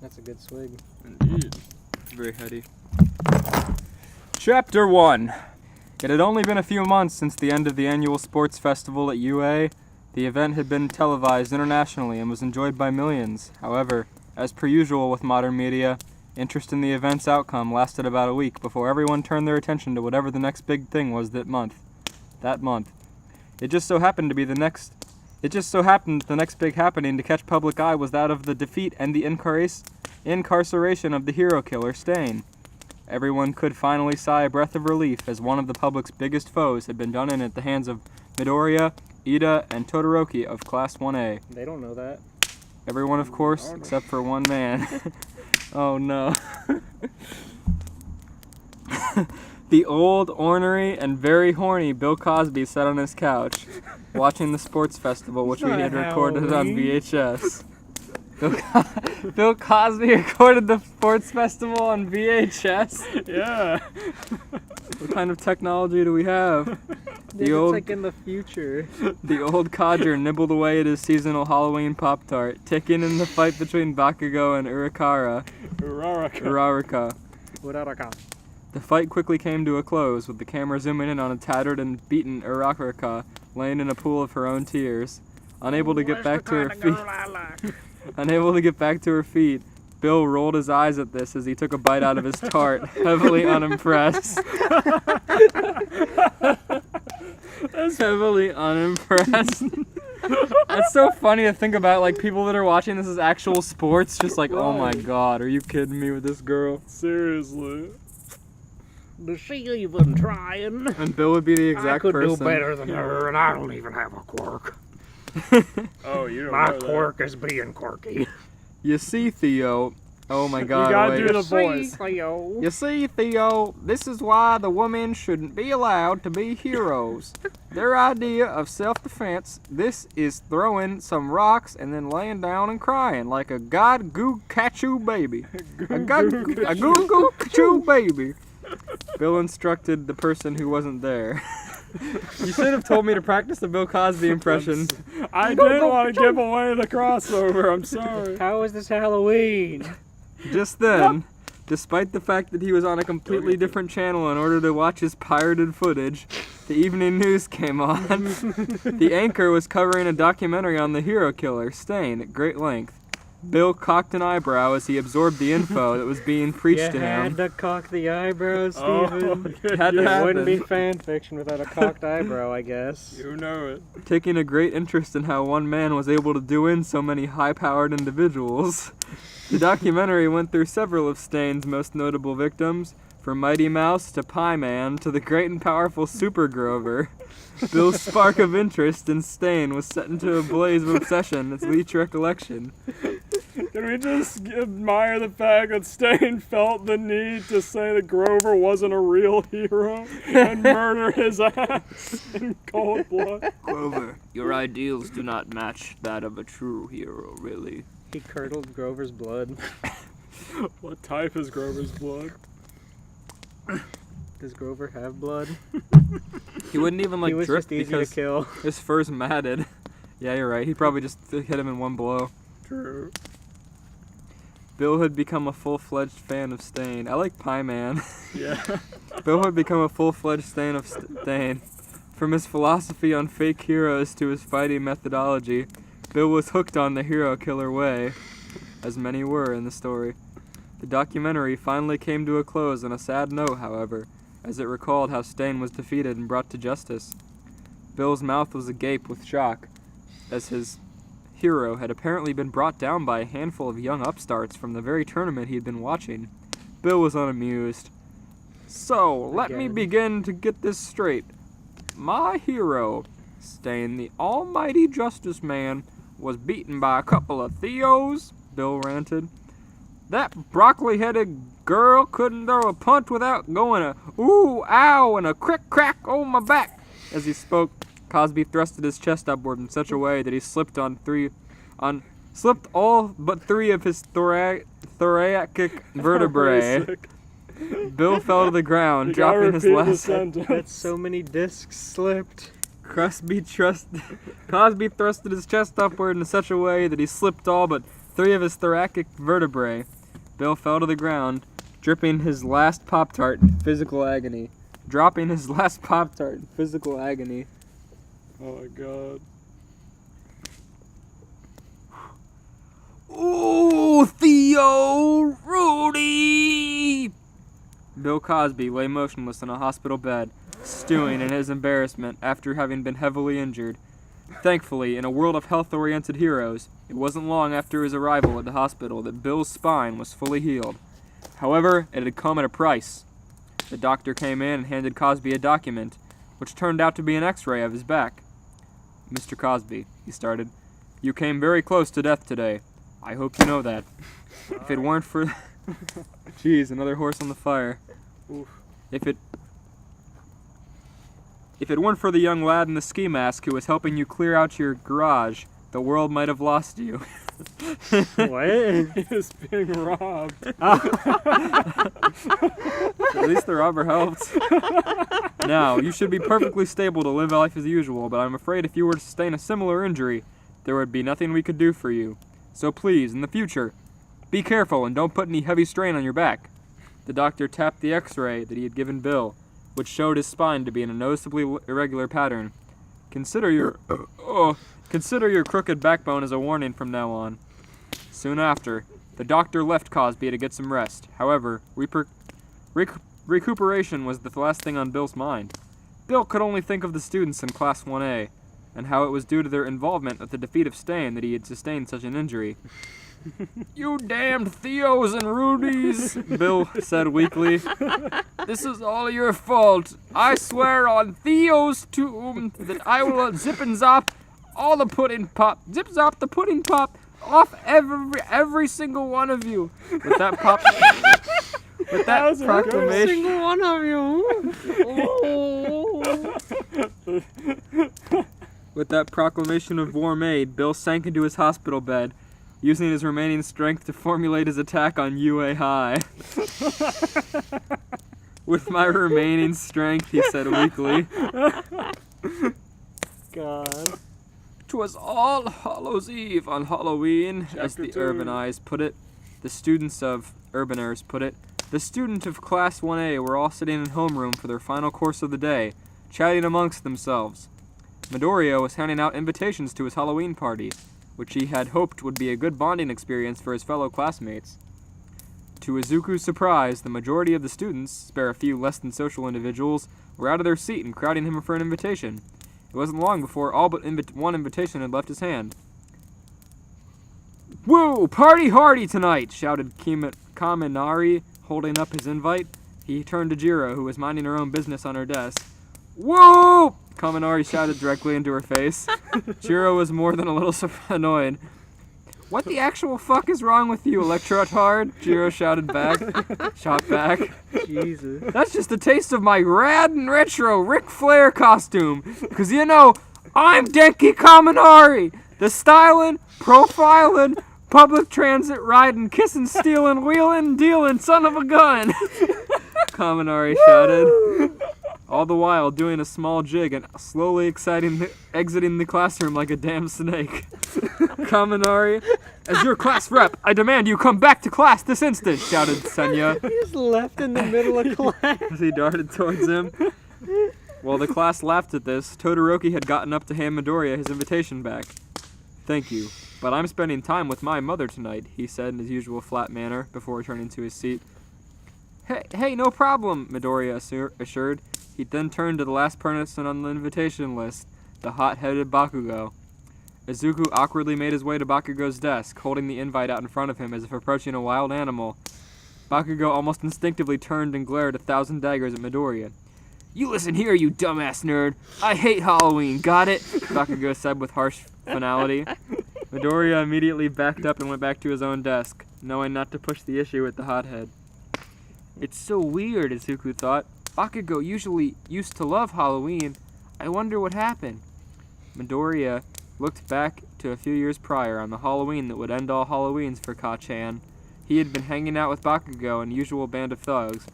That's a good swig. Indeed. Very heady. Chapter 1. It had only been a few months since the end of the annual sports festival at UA. The event had been televised internationally and was enjoyed by millions. However, as per usual with modern media, interest in the event's outcome lasted about a week before everyone turned their attention to whatever the next big thing was that month. It just so happened the next big happening to catch public eye was that of the defeat and the incarceration of the hero killer Stain. Everyone could finally sigh a breath of relief as one of the public's biggest foes had been done in at the hands of Midoriya, Ida, and Todoroki of Class 1A. They don't know that. Everyone, of course, except for one man. Oh no. The old, ornery, and very horny Bill Cosby sat on his couch, watching the sports festival, which we had recorded on VHS. Bill Cosby recorded the sports festival on VHS? Yeah. What kind of technology do we have? It's like in the future. The old codger nibbled away at his seasonal Halloween Pop-Tart, ticking in the fight between Bakugo and Uraraka. The fight quickly came to a close, with the camera zooming in on a tattered and beaten Uraraka laying in a pool of her own tears. Unable to get back to her feet, Bill rolled his eyes at this as he took a bite out of his tart, heavily unimpressed. Heavily unimpressed. That's so funny to think about, like, people that are watching this as actual sports, just like, oh my god, are you kidding me with this girl? Seriously. Does she even trying? And Bill would be the exact person. I could do better than her, and I don't even have a quirk. Oh, you don't My know that. quirk is being quirky. You see, Theo. Oh my god, You gotta wait. do the voice. You see, Theo, this is why the women shouldn't be allowed to be heroes. Their idea of self-defense, this is throwing some rocks and then laying down and crying like a god-goo-catchoo baby. A goo-goo-catchoo baby. Bill instructed the person who wasn't there. You should have told me to practice the Bill Cosby impression. I didn't want to give away the crossover, I'm sorry. How is this Halloween? Just then, despite the fact that he was on a completely different channel in order to watch his pirated footage, the evening news came on. The anchor was covering a documentary on the hero killer, Stain, at great length. Bill cocked an eyebrow as he absorbed the info that was being preached to You him. had to cock the eyebrow, Steven. It had to It wouldn't be happen. fan fiction without a cocked eyebrow, I guess. You know it. Taking a great interest in how one man was able to do in so many high-powered individuals. The documentary went through several of Stain's most notable victims, from Mighty Mouse to Pie Man to the great and powerful Super Grover. Bill's spark of interest in Stain was set into a blaze of obsession as each recollection. Can we just admire the fact that Stain felt the need to say that Grover wasn't a real hero and murder his ass in cold blood? Grover, your ideals do not match that of a true hero, really. He curdled Grover's blood. What type is Grover's blood? Does Grover have blood? He wouldn't even like He was drip just easy to because kill. his fur's matted. Yeah, you're right. He probably just hit him in one blow. True. Bill had become a full-fledged fan of Stain. I like Pie Man. Yeah. Bill had become a full-fledged fan of Stain. From his philosophy on fake heroes to his fighting methodology, Bill was hooked on the hero killer way, as many were in the story. The documentary finally came to a close on a sad note, however, as it recalled how Stain was defeated and brought to justice. Bill's mouth was agape with shock, as his hero had apparently been brought down by a handful of young upstarts from the very tournament he had been watching. Bill was unamused. So, let me Again. begin to get this straight. My hero, Stain, the almighty justice man, was beaten by a couple of Theos, Bill ranted. That broccoli-headed girl couldn't throw a punch without going a ooh, ow, and a crick-crack on my back. As he spoke Cosby thrusted his chest upward in such a way that he slipped slipped all but 3 of his thoracic vertebrae. Bill fell to the ground, You gotta dropping his repeat the last. sentence. That's so many discs slipped. Cosby thrusted his chest upward in such a way that he slipped all but 3 of his thoracic vertebrae. Bill fell to the ground, dropping his last Pop-Tart in physical agony. Oh my god. Ooh, Theo! Rudy! Bill Cosby lay motionless in a hospital bed, stewing in his embarrassment after having been heavily injured. Thankfully, in a world of health-oriented heroes, it wasn't long after his arrival at the hospital that Bill's spine was fully healed. However, it had come at a price. The doctor came in and handed Cosby a document, which turned out to be an x-ray of his back. "Mr. Cosby," he started, "you came very close to death today. I hope you know that. If it weren't for..." Jeez, another horse on the fire. Oof. If it weren't for the young lad in the ski mask who was helping you clear out your garage, the world might have lost you. What? He is being robbed. At least the robber helped. Now, you should be perfectly stable to live life as usual, but I'm afraid if you were to sustain a similar injury, there would be nothing we could do for you. So please, in the future, be careful and don't put any heavy strain on your back. The doctor tapped the x-ray that he had given Bill, which showed his spine to be in a noticeably irregular pattern. Consider your crooked backbone as a warning from now on. Soon after, the doctor left Cosby to get some rest. However, recuperation was the last thing on Bill's mind. Bill could only think of the students in Class 1A, and how it was due to their involvement with the defeat of Stain that he had sustained such an injury. "You damned Theos and Rudies," Bill said weakly. "This is all your fault. I swear on Theo's tomb that I will zip and zop all the pudding pop. Zip zop the pudding pop off every single one of you." With that proclamation. Single one of you. With that proclamation of war made, Bill sank into his hospital bed, using his remaining strength to formulate his attack on UA High. "With my remaining strength," he said weakly. God. "'Twas All Hallows Eve on Halloween," as the Urbaners put it. The student of Class 1A were all sitting in homeroom for their final course of the day, chatting amongst themselves. Midoriya was handing out invitations to his Halloween party, which he had hoped would be a good bonding experience for his fellow classmates. To Izuku's surprise, the majority of the students, spare a few less than social individuals, were out of their seat and crowding him for an invitation. It wasn't long before all but one invitation had left his hand. "Woo! Party hardy tonight!" shouted Kaminari, holding up his invite. He turned to Jiro, who was minding her own business on her desk. "Woo!" Kaminari shouted directly into her face. Jiro was more than a little annoyed. "What the actual fuck is wrong with you, Electrotard?" Jiro shot back. Jesus. "That's just a taste of my rad and retro Ric Flair costume. 'Cause you know, I'm Denki Kaminari, the stylin', profilin', public transit riding, kissing, stealing, wheeling, dealing son of a gun," Kaminari shouted, all the while doing a small jig and slowly exiting the classroom like a damn snake. "Kaminari, as your class rep, I demand you come back to class this instant," shouted Senya He just left in the middle of class. as he darted towards him. While the class laughed at this, Todoroki had gotten up to hand Midoriya his invitation back. "Thank you, but I'm spending time with my mother tonight," he said in his usual flat manner before returning to his seat. Hey, no problem," Midoriya assured. He then turned to the last person on the invitation list, the hot-headed Bakugo. Izuku awkwardly made his way to Bakugo's desk, holding the invite out in front of him as if approaching a wild animal. Bakugo almost instinctively turned and glared 1,000 daggers at Midoriya. "You listen here, you dumbass nerd. I hate Halloween, got it?" Bakugo said with harsh finality. Midoriya immediately backed up and went back to his own desk, knowing not to push the issue with the hothead. "It's so weird," Izuku thought. "Bakugo usually used to love Halloween. I wonder what happened." Midoriya looked back to a few years prior on the Halloween that would end all Halloweens for Ka-chan. He had been hanging out with Bakugo and usual band of thugs,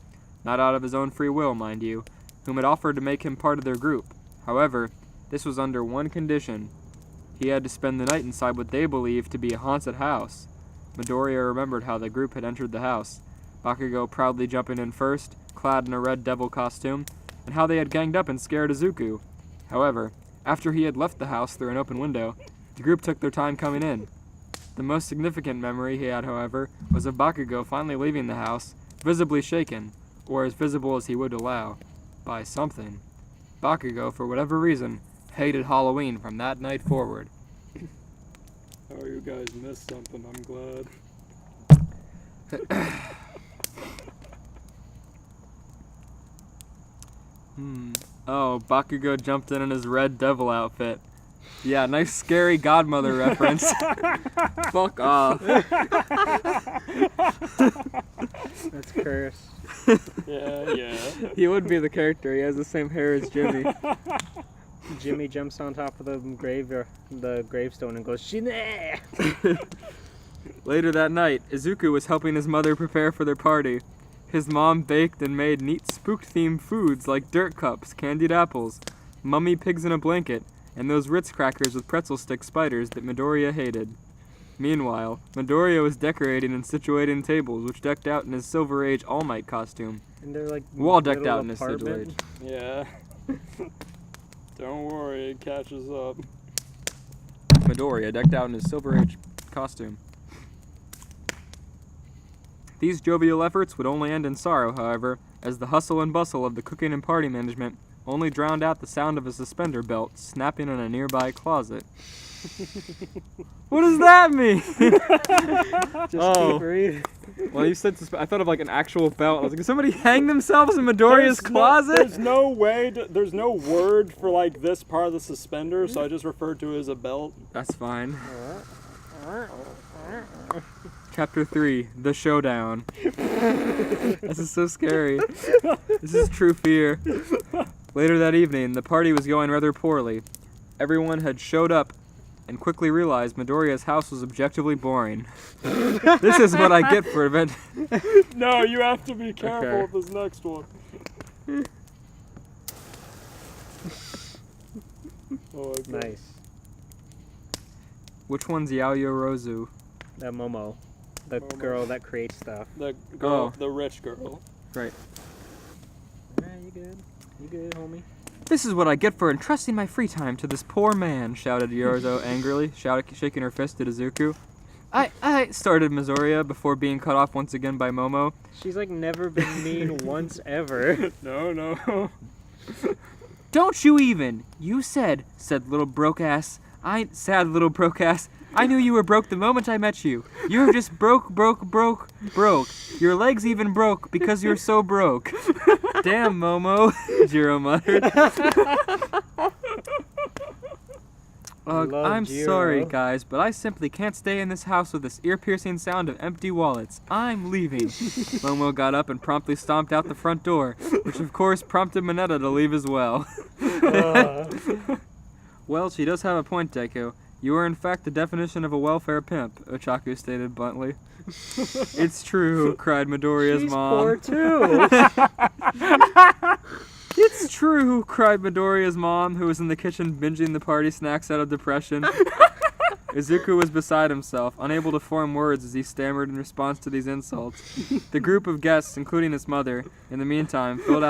not out of his own free will, mind you, whom had offered to make him part of their group. However, this was under one condition. He had to spend the night inside what they believed to be a haunted house. Midoriya remembered how the group had entered the house, Bakugo proudly jumping in first, clad in a red devil costume, and how they had ganged up and scared Izuku. However, after he had left the house through an open window, the group took their time coming in. The most significant memory he had, however, was of Bakugo finally leaving the house, visibly shaken, or as visible as he would allow, by something. Bakugo, for whatever reason, hated Halloween from that night forward. Oh, you guys missed something. I'm glad. Oh, Bakugo jumped in his red devil outfit. Yeah, nice scary godmother reference. Fuck off. That's cursed. Yeah. He would be the character. He has the same hair as Jimmy. Jimmy jumps on top of the gravestone and goes, Shine! Later that night, Izuku was helping his mother prepare for their party. His mom baked and made neat spook-themed foods like dirt cups, candied apples, mummy pigs in a blanket, and those Ritz crackers with pretzel stick spiders that Midoriya hated. Meanwhile, Midoriya was decorating and situating tables, which decked out in his Silver Age All Might costume. And they're like Wall decked little out in his Silver Age. apartment. Yeah. Don't worry, it catches up. Midoriya decked out in his Silver Age costume. These jovial efforts would only end in sorrow, however, as the hustle and bustle of the cooking and party management only drowned out the sound of a suspender belt snapping in a nearby closet. What does that mean? Just keep reading. Well, you said I thought of like an actual belt. I was like, did somebody hang themselves in Midoriya's closet? There's no word for like this part of the suspender, so I just referred to it as a belt. That's fine. Chapter 3, The Showdown. This is so scary. This is true fear. Later that evening, the party was going rather poorly. Everyone had showed up and quickly realized Midoriya's house was objectively boring. This is what I get for event. No, you have to be careful Okay. with this next one. Oh, okay. Nice. Which one's Yaoyo Rozu? That Momo. The Momo. girl that creates stuff. The girl, Oh. the rich girl. Right. Alright, you good? You good, homie? This is what I get for entrusting my free time to this poor man, shouted Yorozo angrily, shaking her fist at Izuku. I started Midoriya before being cut off once again by Momo. She's like never been mean once ever. No. Don't you even! You said little broke ass. Sad little broke ass. I knew you were broke the moment I met you. You're just broke. Your legs even broke because you're so broke. Damn, Momo, Jiro muttered. Ugh, Love I'm Jiro. sorry, guys, but I simply can't stay in this house with this ear-piercing sound of empty wallets. I'm leaving. Momo got up and promptly stomped out the front door, which of course prompted Mineta to leave as well. Well, she does have a point, Deku. You are in fact the definition of a welfare pimp, Ochaku stated bluntly. It's true, cried Midoriya's She's mom. poor too. It's true, cried Midoriya's mom, who was in the kitchen binging the party snacks out of depression. Izuku was beside himself, unable to form words as he stammered in response to these insults. The group of guests, including his mother, in the meantime, filed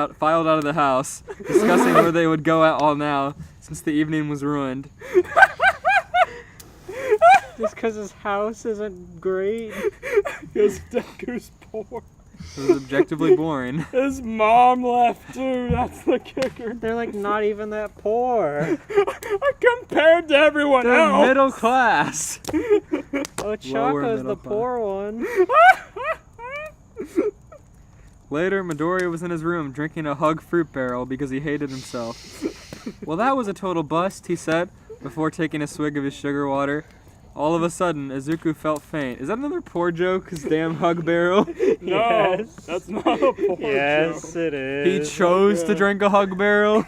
out of the house, discussing where they would go at all now, since the evening was ruined. Just because his house isn't great. Because Deku's poor. It was objectively boring. His mom left too, that's the kicker. They're like not even that poor. Compared to everyone They're else. middle class. Ochaka's middle the poor one. Later, Midoriya was in his room drinking a Hug fruit barrel because he hated himself. Well, that was a total bust, he said, before taking a swig of his sugar water. All of a sudden, Izuku felt faint. Is that another poor joke? His damn Hug barrel? No, Yes. that's not a poor Yes, joke. it He is. chose to drink a Hug barrel?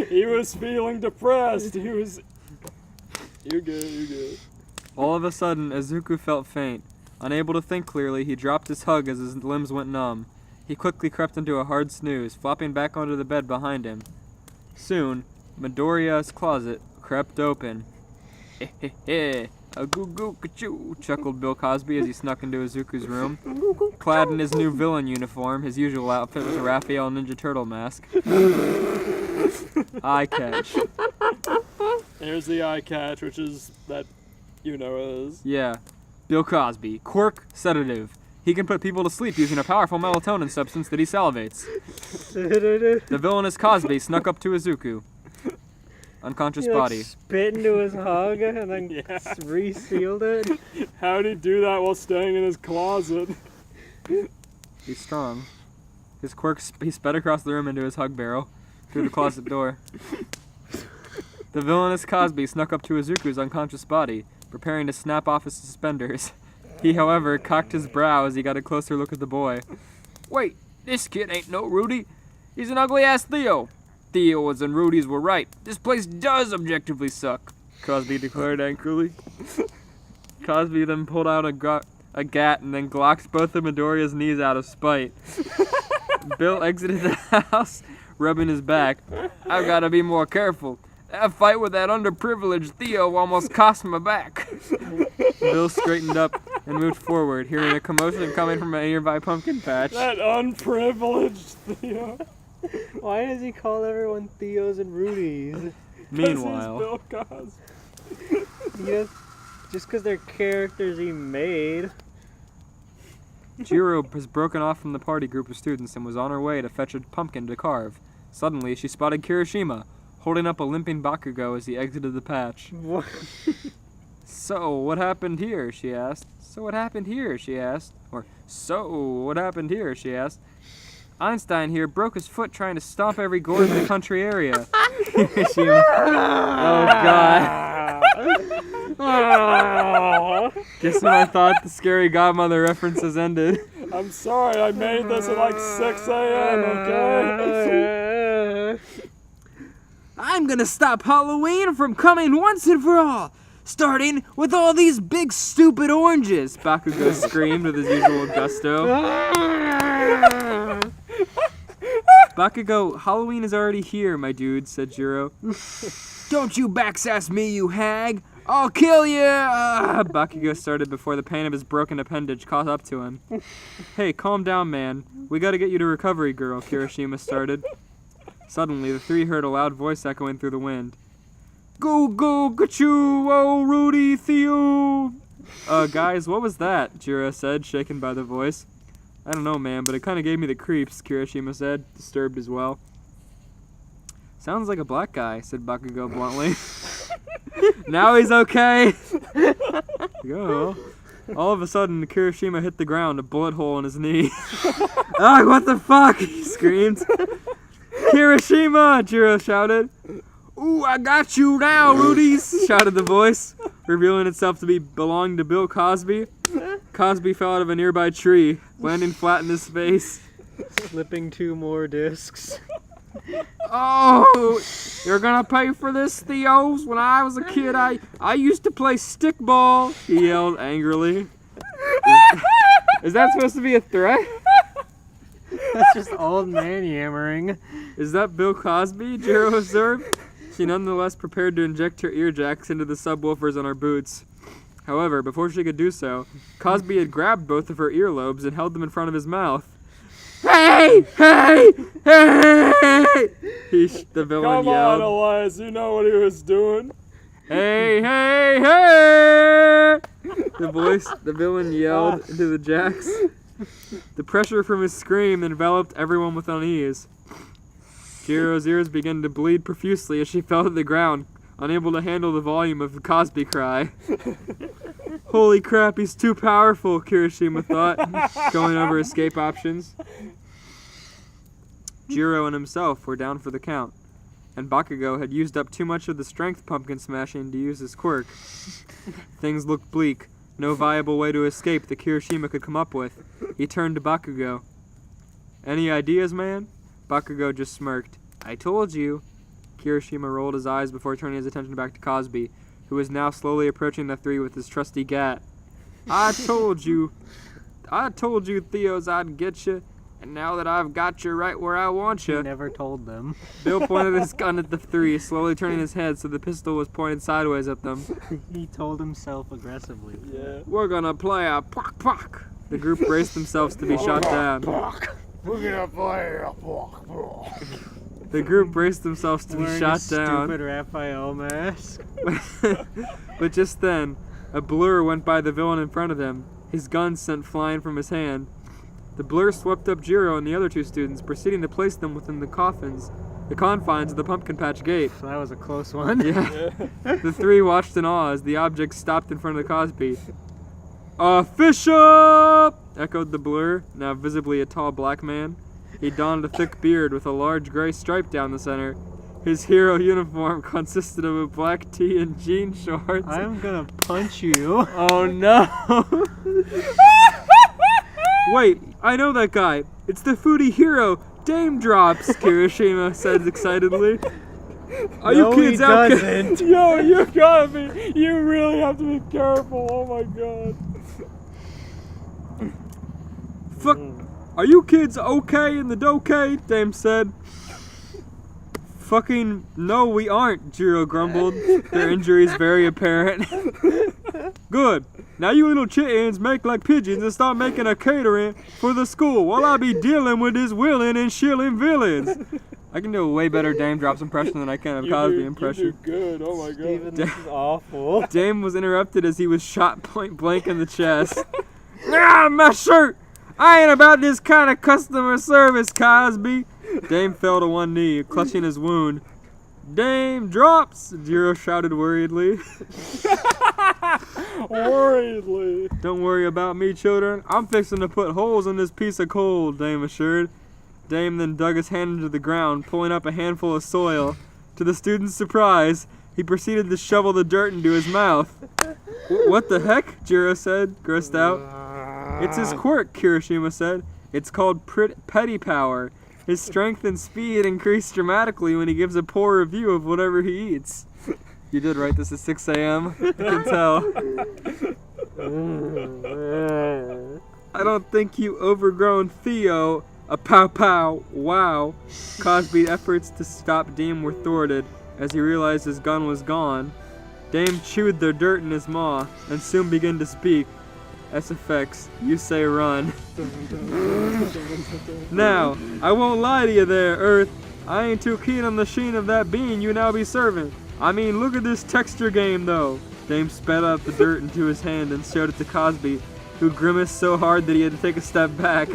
He was feeling depressed. He was You're good. All of a sudden, Izuku felt faint. Unable to think clearly, he dropped his hug as his limbs went numb. He quickly crept into a hard snooze, flopping back onto the bed behind him. Soon, Midoriya's closet crept open. Heh, a goo-goo-ka-choo, chuckled Bill Cosby as he snuck into Izuku's room. Clad in his new villain uniform, his usual outfit was a Raphael Ninja Turtle mask. Eye catch. Here's the eye catch, which is that is. Yeah. Bill Cosby. Quirk, sedative. He can put people to sleep using a powerful melatonin substance that he salivates. The villainous Cosby snuck up to Izuku. Unconscious body. Spit into his hug and then resealed it. How'd he do that while staying in his closet? He's strong. His quirk, he sped across the room into his hug barrel, through the closet door. The villainous Cosby snuck up to Izuku's unconscious body, preparing to snap off his suspenders. He, however, cocked his brow as he got a closer look at the boy. Wait, this kid ain't no Rudy. He's an ugly-ass Theo. Theo's and Rudy's were right. This place does objectively suck, Cosby declared angrily. Cosby then pulled out a gat and then glocked both of Midoriya's knees out of spite. Bill exited the house, rubbing his back. I've got to be more careful. That fight with that underprivileged Theo almost cost my back. Bill straightened up and moved forward, hearing a commotion coming from a nearby pumpkin patch. That unprivileged Theo. Why does he call everyone Theos and Rudies? Meanwhile, Bill Cosby. Just because they're characters he made. Jiro has broken off from the party group of students and was on her way to fetch a pumpkin to carve. Suddenly, she spotted Kirishima, holding up a limping Bakugo as he exited the patch. What? So, what happened here? She asked. So, what happened here? She asked. Or, so, what happened here? She asked. Einstein here broke his foot trying to stomp every gourd in the country area. Oh, God. Guess when I thought the scary godmother references ended. I'm sorry, I made this at like 6 a.m., okay? I'm gonna stop Halloween from coming once and for all, starting with all these big stupid oranges, Bakugo screamed with his usual gusto. Bakugo, Halloween is already here, my dude, said Jiro. Don't you backsass me, you hag! I'll kill you! Bakugo started before the pain of his broken appendage caught up to him. Hey, calm down, man. We gotta get you to recovery, girl, Kirishima started. Suddenly, the three heard a loud voice echoing through the wind. Go, go, gachoo, oh, Rudy, Theo! Guys, what was that? Jiro said, shaken by the voice. I don't know, man, but it kind of gave me the creeps, Kirishima said, disturbed as well. Sounds like a black guy, said Bakugo bluntly. Now he's okay! Go. All of a sudden, Kirishima hit the ground, a bullet hole in his knee. Oh, what the fuck? He screamed. Kirishima! Jiro shouted. Ooh, I got you now, Rudies! Shouted the voice, revealing itself to belong to Bill Cosby. Cosby fell out of a nearby tree, landing flat in his face. Slipping 2 more discs. Oh, you're gonna pay for this, Theos? When I was a kid, I used to play stickball, he yelled angrily. Is that supposed to be a threat? That's just old man yammering. Is that Bill Cosby? Jiro observed. She nonetheless prepared to inject her ear jacks into the subwoofers on her boots. However, before she could do so, Cosby had grabbed both of her earlobes and held them in front of his mouth. Hey! Hey! Hey! The villain yelled. Come on, Elias, you know what he was doing. Hey! Hey! Hey! The villain yelled into the jacks. The pressure from his scream enveloped everyone with unease. Jiro's ears began to bleed profusely as she fell to the ground, unable to handle the volume of the Cosby cry. Holy crap, he's too powerful, Kirishima thought, going over escape options. Jiro and himself were down for the count, and Bakugo had used up too much of the strength pumpkin smashing to use his quirk. Things looked bleak, no viable way to escape that Kirishima could come up with. He turned to Bakugo. Any ideas, man? Bakugo just smirked. I told you. Kirishima rolled his eyes before turning his attention back to Cosby, who was now slowly approaching the three with his trusty gat. I told you, Theos, I'd get you, and now that I've got you right where I want He you. never told them. Bill pointed his gun at the three, slowly turning his head so the pistol was pointed sideways at them. He told himself aggressively. Yeah. We're gonna play a pock pock. The group braced themselves to be shot down. We're gonna play a block. The group braced themselves to be Wearing shot a down. stupid Raphael mask. But just then, a blur went by the villain in front of them, his gun sent flying from his hand. The blur swept up Jiro and the other two students, proceeding to place them within the confines of the pumpkin patch gate. So that was a close one. Yeah. The three watched in awe as the object stopped in front of the Cosby. Official! Echoed the blur, now visibly a tall black man. He donned a thick beard with a large gray stripe down the center. His hero uniform consisted of a black tee and jean shorts. I'm gonna punch you. Oh no! Wait, I know that guy. It's the foodie hero, Dame Drops, Kirishima said excitedly. Are No, you kids he out? doesn't. Yo, you gotta be. You really have to be careful. Oh my god. Fuck. Are you kids okay in the dokey? Dame said. Fucking no, we aren't, Jiro grumbled, their injuries very apparent. Good. Now you little chittens make like pigeons and start making a catering for the school while I be dealing with this willing and shilling villains. I can do a way better Dame Drops impression than I can of Cosby impression. You do good. Oh my god. Steven, this is awful. Dame was interrupted as he was shot point blank in the chest. Ah, my shirt! I ain't about this kind of customer service, Cosby. Dame fell to one knee, clutching his wound. Dame Drops! Jiro shouted worriedly. Worriedly. Don't worry about me, children. I'm fixing to put holes in this piece of coal, Dame assured. Dame then dug his hand into the ground, pulling up a handful of soil. To the student's surprise, he proceeded to shovel the dirt into his mouth. What the heck? Jiro said, grossed out. It's his quirk, Kirishima said. It's called petty power. His strength and speed increase dramatically when he gives a poor review of whatever he eats. You did write this at 6 a.m. I can tell. I don't think you overgrown Theo, a pow pow, wow. Cosby's efforts to stop Dame were thwarted as he realized his gun was gone. Dame chewed the dirt in his maw and soon began to speak. SFX, you say run. Now, I won't lie to you there, Earth. I ain't too keen on the sheen of that bean you now be serving. I mean, look at this texture game, though. Dame spat out the dirt into his hand and showed it to Cosby, who grimaced so hard that he had to take a step back.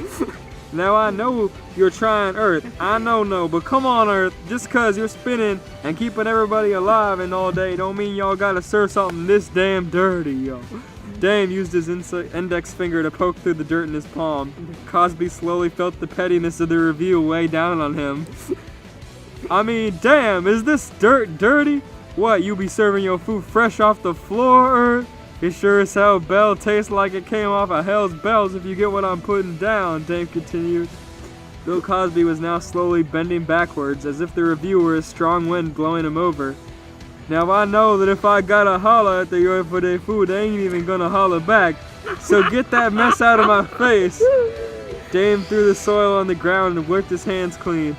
Now I know you're trying, Earth. I know, but come on, Earth. Just 'cause you're spinning and keeping everybody alive and all day don't mean y'all gotta serve something this damn dirty, yo. Dame used his index finger to poke through the dirt in his palm. Cosby slowly felt the pettiness of the review weigh down on him. I mean, damn, is this dirt dirty? What, you be serving your food fresh off the floor, Earth? It sure as hell bell tastes like it came off of hell's bells if you get what I'm putting down, Dame continued. Bill Cosby was now slowly bending backwards as if the review were a strong wind blowing him over. Now I know that if I gotta holler at the Yo for their food, they ain't even gonna holler back. So get that mess out of my face. Dame threw the soil on the ground and worked his hands clean.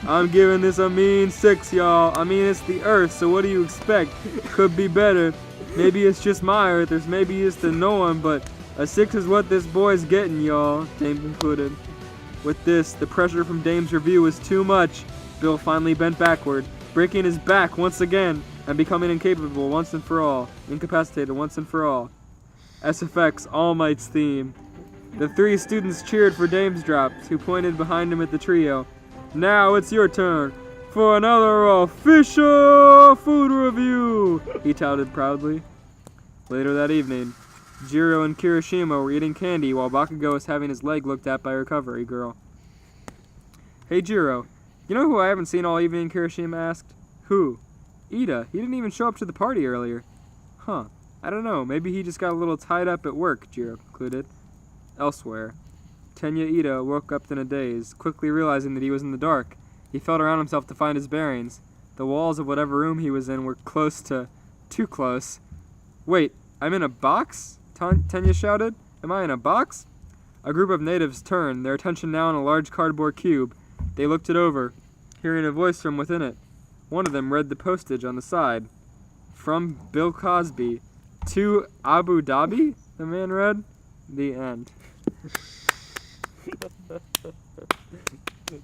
I'm giving this a mean 6, y'all. I mean, it's the Earth, so what do you expect? Could be better. Maybe it's just my Earth, or maybe it's the norm, but a 6 is what this boy's getting, y'all, Dame concluded. With this, the pressure from Dame's review was too much. Bill finally bent backward, breaking his back once again, and becoming incapable once and for all. Incapacitated once and for all. SFX, All Might's theme. The 3 students cheered for Dame's Drops, who pointed behind him at the trio. Now it's your turn for another official food review, he touted proudly. Later that evening, Jiro and Kirishima were eating candy while Bakugo was having his leg looked at by a recovery girl. Hey Jiro, you know who I haven't seen all evening, Kirishima asked. Who? Ida. He didn't even show up to the party earlier. Huh. I don't know. Maybe he just got a little tied up at work, Jiro concluded. Elsewhere, Tenya Ida woke up in a daze, quickly realizing that he was in the dark. He felt around himself to find his bearings. The walls of whatever room he was in were close to Too close. Wait, I'm in a box? Tenya shouted. Am I in a box? A group of natives turned, their attention now on a large cardboard cube. They looked it over, hearing a voice from within it. One of them read the postage on the side. From Bill Cosby to Abu Dhabi, the man read. The end.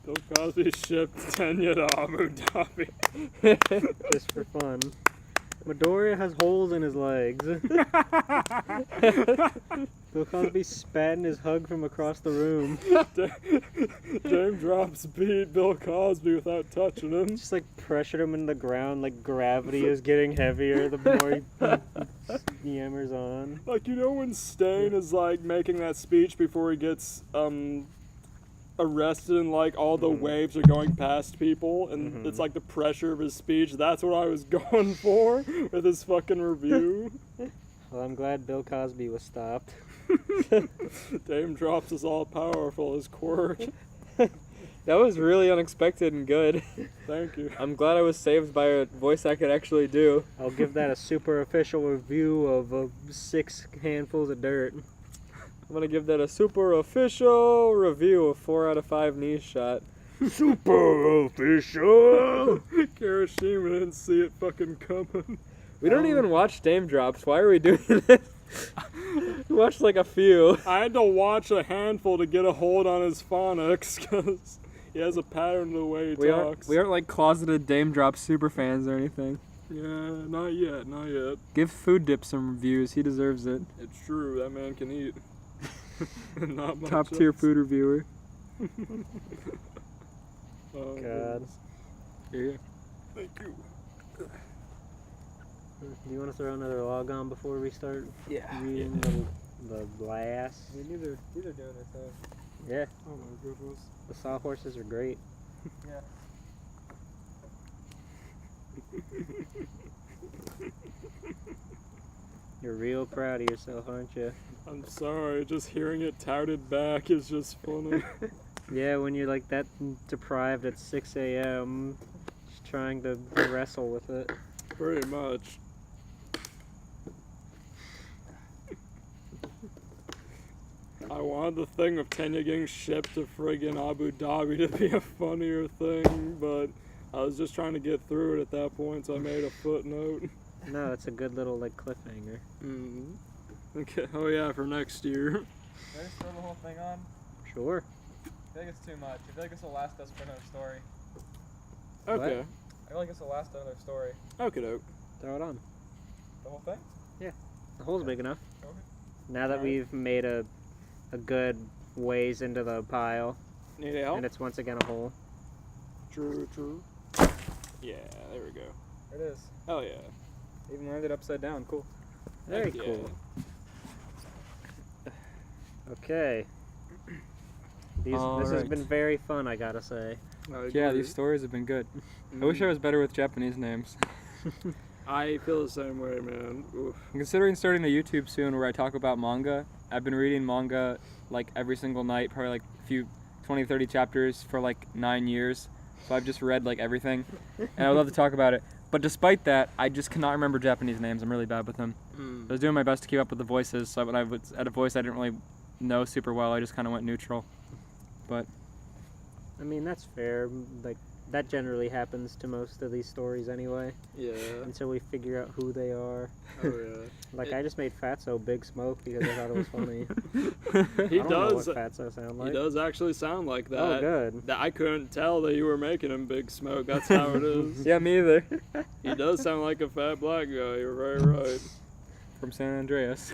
Bill Cosby shipped Tenya to Abu Dhabi. Just for fun. Midoriya has holes in his legs. Bill Cosby spat in his hug from across the room. James Drops beat Bill Cosby without touching him. Just like pressured him into the ground, like gravity is getting heavier the more he hammers on. Like, you know when Stain is like making that speech before he gets arrested and like all the waves are going past people and it's like the pressure of his speech. That's what I was going for with his fucking review. Well, I'm glad Bill Cosby was stopped. Dame Drops is all powerful, his quirk. That was really unexpected and good. Thank you. I'm glad I was saved by a voice I could actually do. I'll give that a super official review of 6 handfuls of dirt. I'm gonna give that a super official review of 4 out of 5 knee shot. Super official! Kirishima didn't see it fucking coming. We don't even watch Dame Drops. Why are we doing this? We watched like a few. I had to watch a handful to get a hold on his phonics because he has a pattern to the way he talks. We aren't like closeted Dame Drops super fans or anything. Yeah, not yet, not yet. Give Food Dip some reviews. He deserves it. It's true, that man can eat. Not much Top tier else. food reviewer. Oh, God. goodness. Here you Thank you. Do you want to throw another log on before we start reading the last? I mean, these are doing their thing. Yeah, Oh my goodness. the sawhorses are great. Yeah. You're real proud of yourself, aren't you? I'm sorry, just hearing it touted back is just funny. Yeah, when you're like that deprived at 6 a.m., just trying to wrestle with it. Pretty much. I wanted the thing of Tenya getting shipped to friggin' Abu Dhabi to be a funnier thing, but I was just trying to get through it at that point, so I made a footnote. No, it's a good little like cliffhanger. Okay. Oh yeah, for next year. Can I just throw the whole thing on? Sure. I feel like it's too much. I feel like this will last us for another story. Okay. I feel like this will last another story. Okay, doke. Throw it on. The whole thing? The hole's big enough. Okay. Now that Alright. we've made a good ways into the pile, Need help? and it's once again a hole. True, true. Yeah, there we go. There it is. Hell yeah. Even landed upside down. Cool. Very Heck yeah. cool. Okay. This has Alright. been very fun, I gotta say. Yeah, these stories have been good. I wish I was better with Japanese names. I feel the same way, man. Oof. I'm considering starting a YouTube soon where I talk about manga. I've been reading manga like every single night, probably like a few 20, 30 chapters for like 9 years. So I've just read like everything. And I would love to talk about it. But despite that, I just cannot remember Japanese names. I'm really bad with them. I was doing my best to keep up with the voices, so when I was at a voice I didn't really know super well, I just kind of went neutral. But I mean, that's fair. Like, that generally happens to most of these stories anyway, Yeah. until we figure out who they are. Oh yeah. Like, I just made Fatso Big Smoke because I thought it was funny. He I don't know does. what Fatso sound like. He does actually sound like that. Oh, good. I couldn't tell that you were making him Big Smoke. That's how it is. yeah, me either. He does sound like a fat black guy. You're very right. From San Andreas.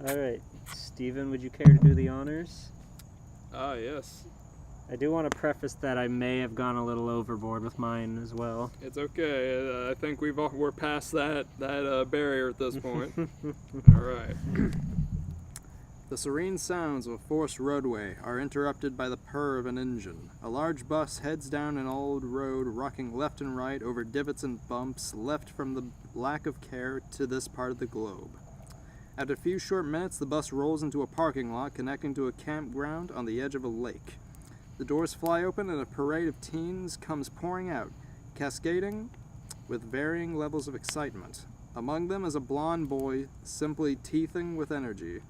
Alright, Steven, would you care to do the honors? Ah, yes. I do want to preface that I may have gone a little overboard with mine as well. It's okay. I think we're past that barrier at this point. All right. The serene sounds of a forced roadway are interrupted by the purr of an engine. A large bus heads down an old road, rocking left and right over divots and bumps left from the lack of care to this part of the globe. After a few short minutes, the bus rolls into a parking lot connecting to a campground on the edge of a lake. The doors fly open and a parade of teens comes pouring out, cascading with varying levels of excitement. Among them is a blond boy simply teething with energy.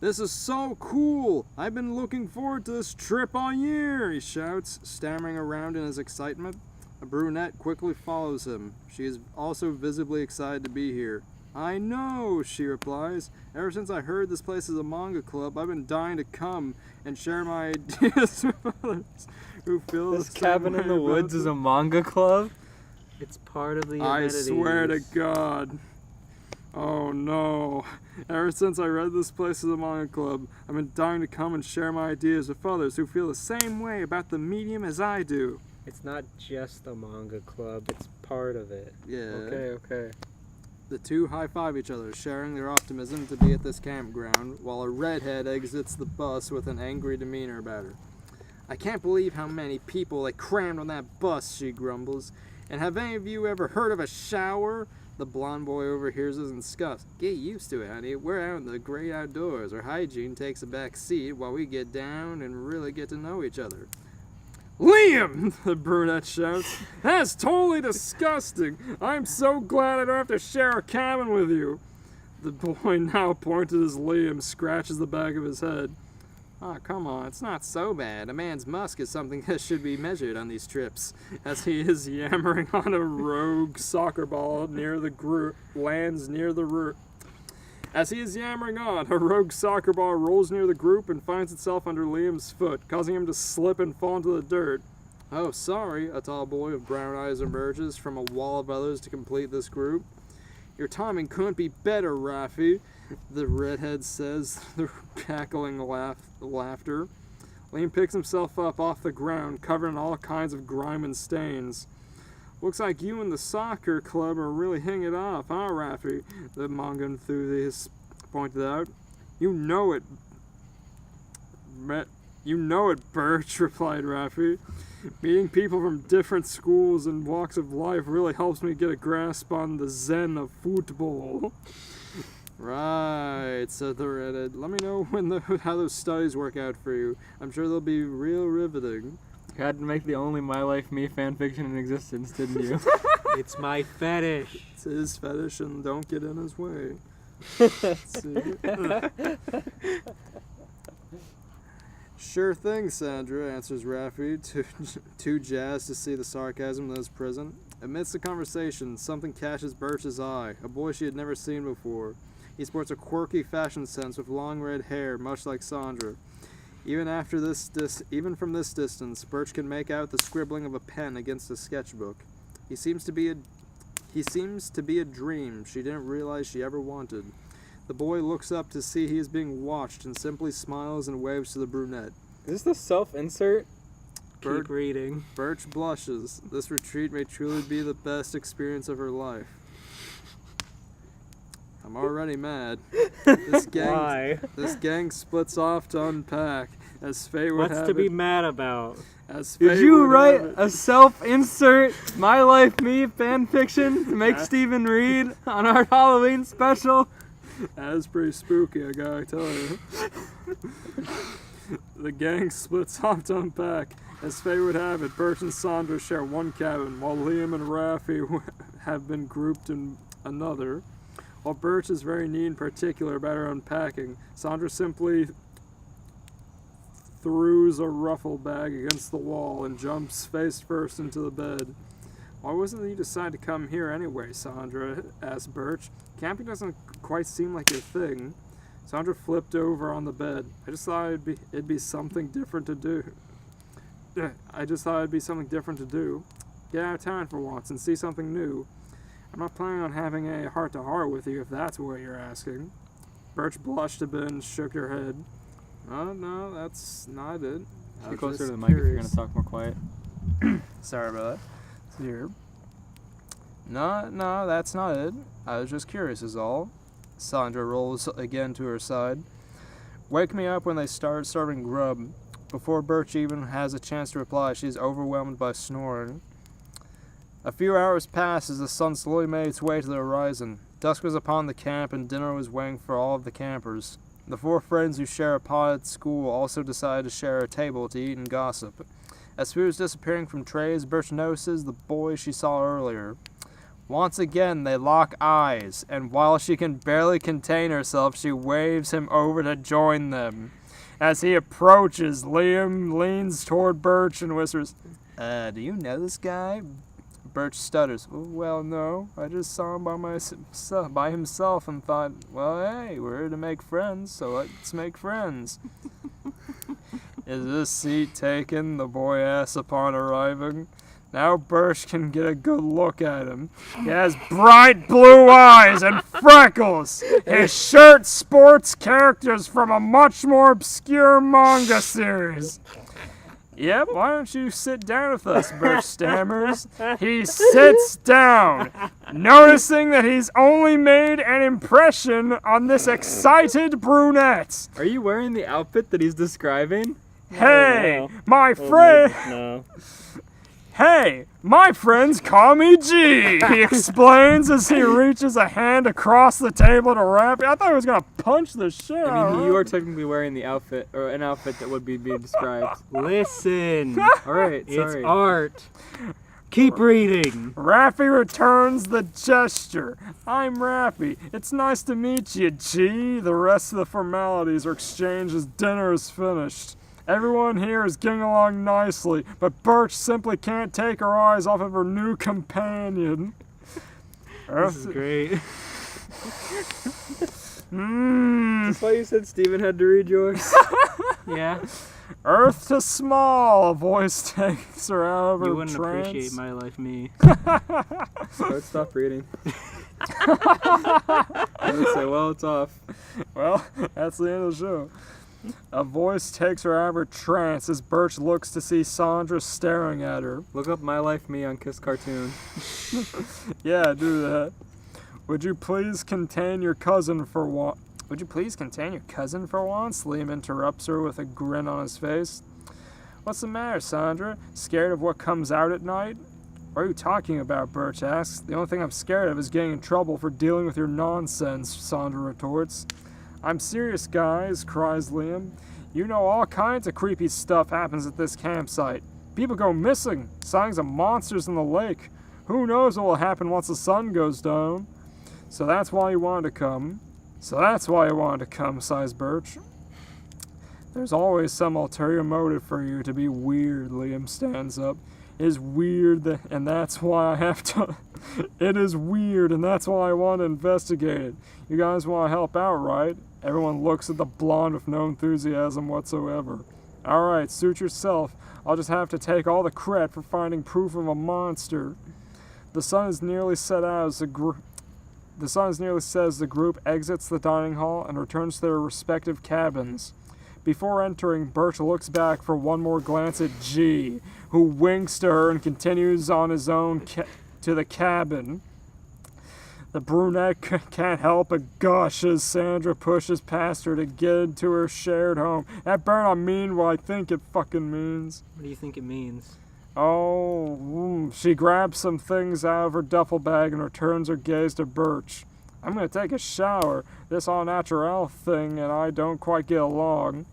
"This is so cool! I've been looking forward to this trip all year," he shouts, stammering around in his excitement. A brunette quickly follows him. She is also visibly excited to be here. "I know," she replies. "Ever since I heard this place is a manga club, I've been dying to come and share my ideas with others who feel This the same cabin way in the about woods is them." a manga club? It's part of the I amenities. swear to God. Oh no. Ever since I read this place is a manga club, I've been dying to come and share my ideas with others who feel the same way about the medium as I do. It's not just a manga club, it's part of it. Yeah. Okay. The two high-five each other, sharing their optimism to be at this campground, while a redhead exits the bus with an angry demeanor about her. "I can't believe how many people they crammed on that bus," she grumbles. "And have any of you ever heard of a shower?" The blonde boy overhears us and scoffs. "Get used to it, honey. We're out in the great outdoors. Our hygiene takes a back seat while we get down and really get to know each other." "Liam!" the brunette shouts. "That's totally disgusting. I'm so glad I don't have to share a cabin with you." The boy, now appointed as Liam, scratches the back of his head. "Ah, come on, it's not so bad. A man's musk is something that should be measured on these trips." As he is yammering on a rogue soccer ball near the group, lands near the roof. As he is yammering on, a rogue soccer ball rolls near the group and finds itself under Liam's foot, causing him to slip and fall into the dirt. "Oh, sorry," a tall boy with brown eyes emerges from a wall of others to complete this group. "Your timing couldn't be better, Rafi," the redhead says through cackling laughter. Liam picks himself up off the ground, covered in all kinds of grime and stains. "Looks like you and the soccer club are really hitting it off, huh, Rafi?" the manga enthusiast pointed out. You know it, Birch," replied Rafi. "Meeting people from different schools and walks of life really helps me get a grasp on the zen of football." "Right," said the redhead. "Let me know how those studies work out for you. I'm sure they'll be real riveting." You had to make the only My Life Me fanfiction in existence, didn't you? It's my fetish. It's his fetish and don't get in his way. See? "Sure thing, Sandra," answers Rafi, too jazzed to see the sarcasm that is present. Amidst the conversation, something catches Birch's eye, a boy she had never seen before. He sports a quirky fashion sense with long red hair, much like Sandra. Even from this distance, Birch can make out the scribbling of a pen against a sketchbook. He seems to be a dream she didn't realize she ever wanted. The boy looks up to see he is being watched and simply smiles and waves to the brunette. Is this the self-insert? Keep reading. Birch blushes. This retreat may truly be the best experience of her life. "I'm already mad. This gang splits off to unpack, as fate would What's have to be it. mad about? As fate Did you would write have it. a self-insert My Life Me fanfiction to make Stephen read on our Halloween special? That's pretty spooky, I gotta tell you. The gang splits off to unpack. As fate would have it, Birch and Sandra share one cabin, while Liam and Rafi have been grouped in another. While Birch is very neat and particular about her unpacking, Sandra simply throws a ruffle bag against the wall and jumps face first into the bed. "Why wasn't you decide to come here anyway, Sandra?" asked Birch. "Camping doesn't quite seem like your thing." Sandra flipped over on the bed. I just thought it'd be something different to do. Get out of town for once and see something new. I'm not planning on having a heart-to-heart with you if that's what you're asking. Birch blushed a bit and shook her head. "Oh, no, that's not it. I Get was closer just to the mic if you're curious." going to talk more quiet. Sorry about that. Here. No, that's not it. I was just curious is all. Sandra rolls again to her side. "Wake me up when they start serving grub." Before Birch even has a chance to reply, she is overwhelmed by snoring. A few hours pass as the sun slowly made its way to the horizon. Dusk was upon the camp and dinner was waiting for all of the campers. The four friends who share a pod at school also decided to share a table to eat and gossip. As food is disappearing from trays, Birch notices the boy she saw earlier. Once again, they lock eyes, and while she can barely contain herself, she waves him over to join them. As he approaches, Liam leans toward Birch and whispers, do you know this guy? Birch stutters, well, no, I just saw him by himself and thought, well, hey, we're here to make friends, so let's make friends. Is this seat taken? The boy asks upon arriving. Now Birch can get a good look at him. He has bright blue eyes and freckles. His shirt sports characters from a much more obscure manga series. Yep, why don't you sit down with us, Birch stammers. He sits down, noticing that he's only made an impression on this excited brunette. Are you wearing the outfit that he's describing? Hey, my friend. No. Hey, my friends call me G, he explains as he reaches a hand across the table to wrap it. I thought he was going to punch the shit out I of mean, him. you are technically wearing the outfit, or an outfit that would be described. Listen. Alright, It's sorry. art. Keep reading. Raffi returns the gesture. I'm Raffi. It's nice to meet you, G. The rest of the formalities are exchanged as dinner is finished. Everyone here is getting along nicely, but Birch simply can't take her eyes off of her new companion. This is great. That's why you said Steven had to read yours. Yeah. Earth to small, a voice takes her out of her You wouldn't trance. appreciate my life, me. Alright, stop reading. I would say, well, it's off. Well, that's the end of the show. A voice takes her out of her trance as Birch looks to see Sandra staring at her. Look up My Life Me on Kiss Cartoon. Yeah, do that. Would you please contain your cousin for once? Liam interrupts her with a grin on his face. What's the matter, Sandra? Scared of what comes out at night? What are you talking about? Birch asks. The only thing I'm scared of is getting in trouble for dealing with your nonsense, Sandra retorts. I'm serious, guys, cries Liam. You know all kinds of creepy stuff happens at this campsite. People go missing, sightings of monsters in the lake. Who knows what will happen once the sun goes down? So that's why you wanted to come. Sighs Birch. There's always some ulterior motive for you to be weird, Liam stands up. It is weird, and that's why I have to... It is weird, and that's why I want to investigate it. You guys want to help out, right? Everyone looks at the blonde with no enthusiasm whatsoever. Alright, suit yourself. I'll just have to take all the credit for finding proof of a monster. The sun is nearly set as the group exits the dining hall and returns to their respective cabins. Before entering, Birch looks back for one more glance at G, who winks to her and continues on his own to the cabin. The brunette can't help but gush as Sandra pushes past her to get into her shared home. That better not mean what I think it fucking means. What do you think it means? She grabs some things out of her duffel bag and returns her gaze to Birch. I'm gonna take a shower. This all natural thing and I don't quite get along.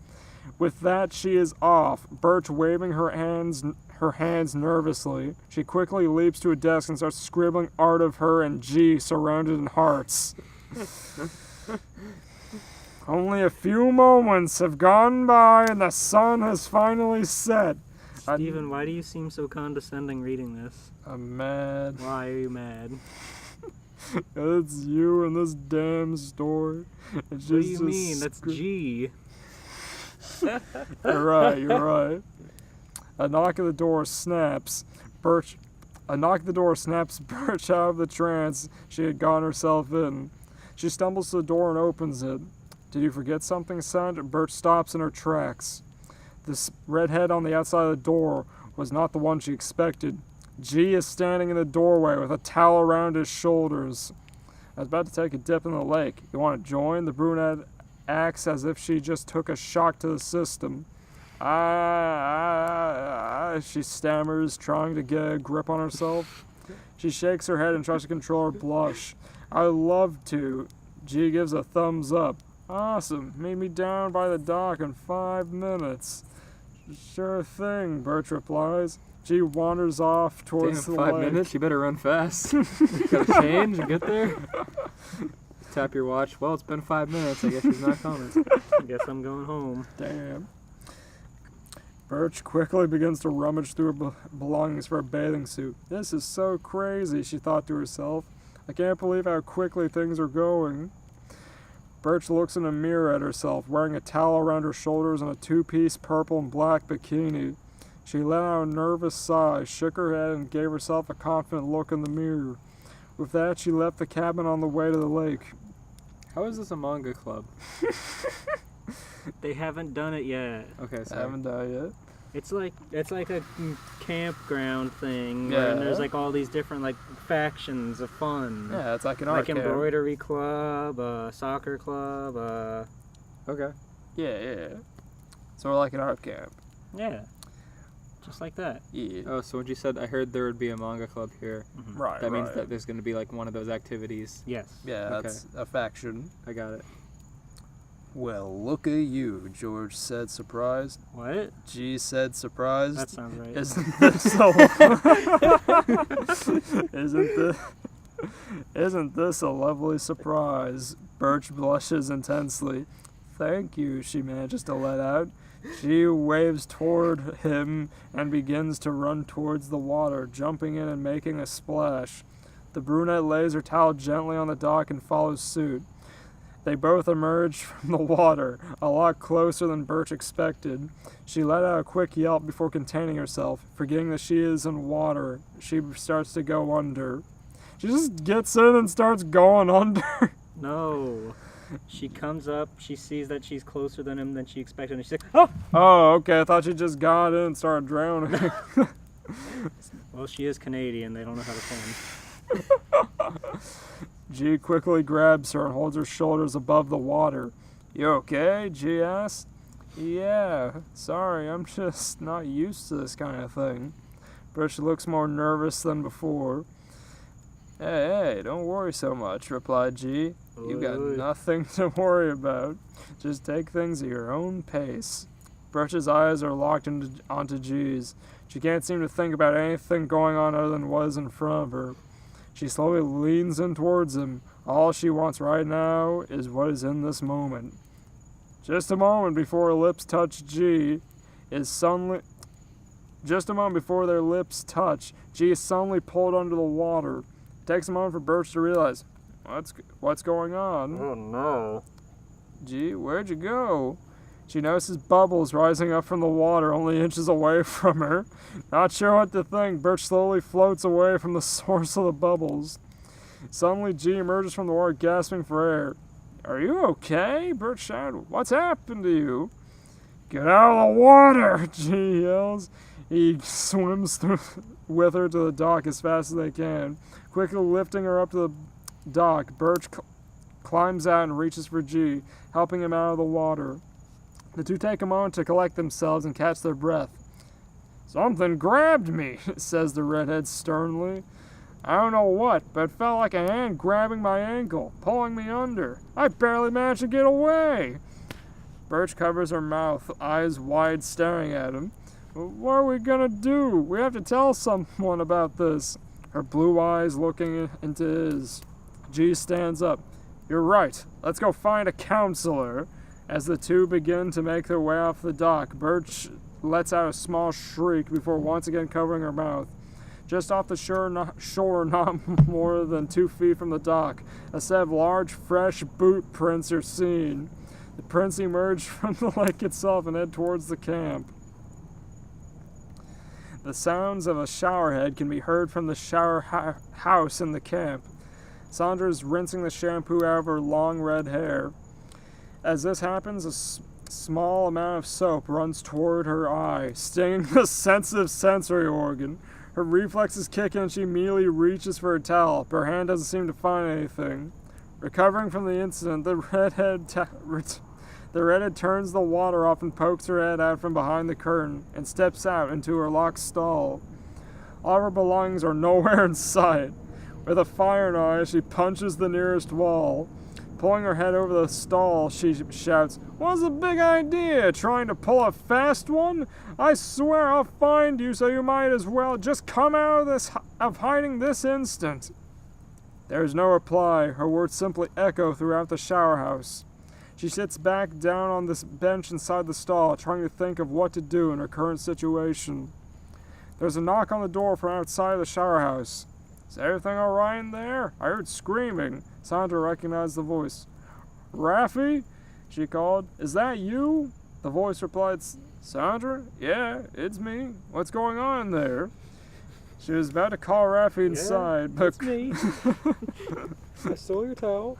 With that, she is off, Birch waving her hands nervously. She quickly leaps to a desk and starts scribbling art of her and G surrounded in hearts. Only a few moments have gone by and the sun has finally set. Steven, why do you seem so condescending reading this? I'm mad. Why are you mad? It's you and this damn story. It's What do you mean? That's G. You're right. A knock at the door snaps Birch out of the trance she had gotten herself in. She stumbles to the door and opens it. Did you forget something, son? Birch stops in her tracks. This redhead on the outside of the door was not the one she expected. G is standing in the doorway with a towel around his shoulders. I was about to take a dip in the lake. You want to join? The brunette acts as if she just took a shock to the system. She stammers, trying to get a grip on herself. She shakes her head and tries to control her blush. I'd love to. G gives a thumbs up. Awesome. Meet me down by the dock in 5 minutes. Sure thing, Birch replies. G wanders off towards Damn, the 5 lake. minutes? You better run fast. Gotta change and get there. Tap your watch. Well, it's been 5 minutes. I guess she's not coming. I guess I'm going home. Damn. Birch quickly begins to rummage through her belongings for a bathing suit. This is so crazy, she thought to herself. I can't believe how quickly things are going. Birch looks in a mirror at herself, wearing a towel around her shoulders and a two-piece purple and black bikini. She let out a nervous sigh, shook her head, and gave herself a confident look in the mirror. With that, she left the cabin on the way to the lake. How is this a manga club? They haven't done it yet. Okay, I sorry. haven't died yet. It's like a campground thing. Yeah. And there's like all these different like factions of fun. Yeah, it's like an Like art camp. embroidery club, soccer club, Okay. Yeah. Sort of like an art camp. yeah. Just like that. Yeah. Oh, so when you said I heard there would be a manga club here, Right, that means that there's going to be like one of those activities. Yes. Yeah, Okay. that's a faction. I got it. Well, look at you, George said, surprised. What? G said, surprised. That sounds right. Isn't this Isn't this a lovely surprise? Birch blushes intensely. Thank you, she manages to let out. She waves toward him and begins to run towards the water, jumping in and making a splash. The brunette lays her towel gently on the dock and follows suit. They both emerge from the water, a lot closer than Birch expected. She let out a quick yelp before containing herself. Forgetting that she is in water, she starts to go under. She just gets in and starts going under. No. She comes up, she sees that she's closer than him than she expected, and she's like, oh! Oh, okay, I thought she just got in and started drowning. Well, she is Canadian, they don't know how to swim. G quickly grabs her and holds her shoulders above the water. You okay? G asks. Yeah, sorry, I'm just not used to this kind of thing. Birch looks more nervous than before. Hey, don't worry so much, replied G. You got Oi. nothing to worry about. Just take things at your own pace. Birch's eyes are locked onto G's. She can't seem to think about anything going on other than what is in front of her. She slowly leans in towards him. All she wants right now is what is in this moment. Just a moment before her lips touch G, Just a moment before their lips touch, G is suddenly pulled under the water. It takes a moment for Birch to realize, what's going on? Oh no. G, where'd you go? She notices bubbles rising up from the water only inches away from her. Not sure what to think, Birch slowly floats away from the source of the bubbles. Suddenly, G emerges from the water gasping for air. Are you okay? Birch shouted. What's happened to you? Get out of the water, G yells. He swims with her to the dock as fast as they can. Quickly lifting her up to the dock, Birch climbs out and reaches for G, helping him out of the water. The two take a moment to collect themselves and catch their breath. Something grabbed me, says the redhead sternly. I don't know what, but it felt like a hand grabbing my ankle, pulling me under. I barely managed to get away. Birch covers her mouth, eyes wide staring at him. What are we gonna do? We have to tell someone about this. Her blue eyes looking into his. G stands up. You're right. Let's go find a counselor. As the two begin to make their way off the dock, Birch lets out a small shriek before once again covering her mouth. Just off the shore, not more than 2 feet from the dock, a set of large, fresh boot prints are seen. The prints emerge from the lake itself and head towards the camp. The sounds of a showerhead can be heard from the shower house in the camp. Sandra is rinsing the shampoo out of her long red hair. As this happens, a small amount of soap runs toward her eye, stinging the sensitive sensory organ. Her reflexes kick in and she immediately reaches for her towel, but her hand doesn't seem to find anything. Recovering from the incident, the redhead turns the water off and pokes her head out from behind the curtain and steps out into her locked stall. All of her belongings are nowhere in sight. With a fire in her eye, she punches the nearest wall. Pulling her head over the stall, she shouts, "What's the big idea? Trying to pull a fast one? I swear I'll find you, so you might as well just come out of hiding this instant." There is no reply. Her words simply echo throughout the shower house. She sits back down on this bench inside the stall, trying to think of what to do in her current situation. There's a knock on the door from outside the shower house. "Is everything all right in there? I heard screaming." Sandra recognized the voice. "Raffy?" she called. "Is that you?" The voice replied, "Sandra? Yeah, it's me. What's going on in there?" She was about to call Raffy inside, but It's me. I stole your towel.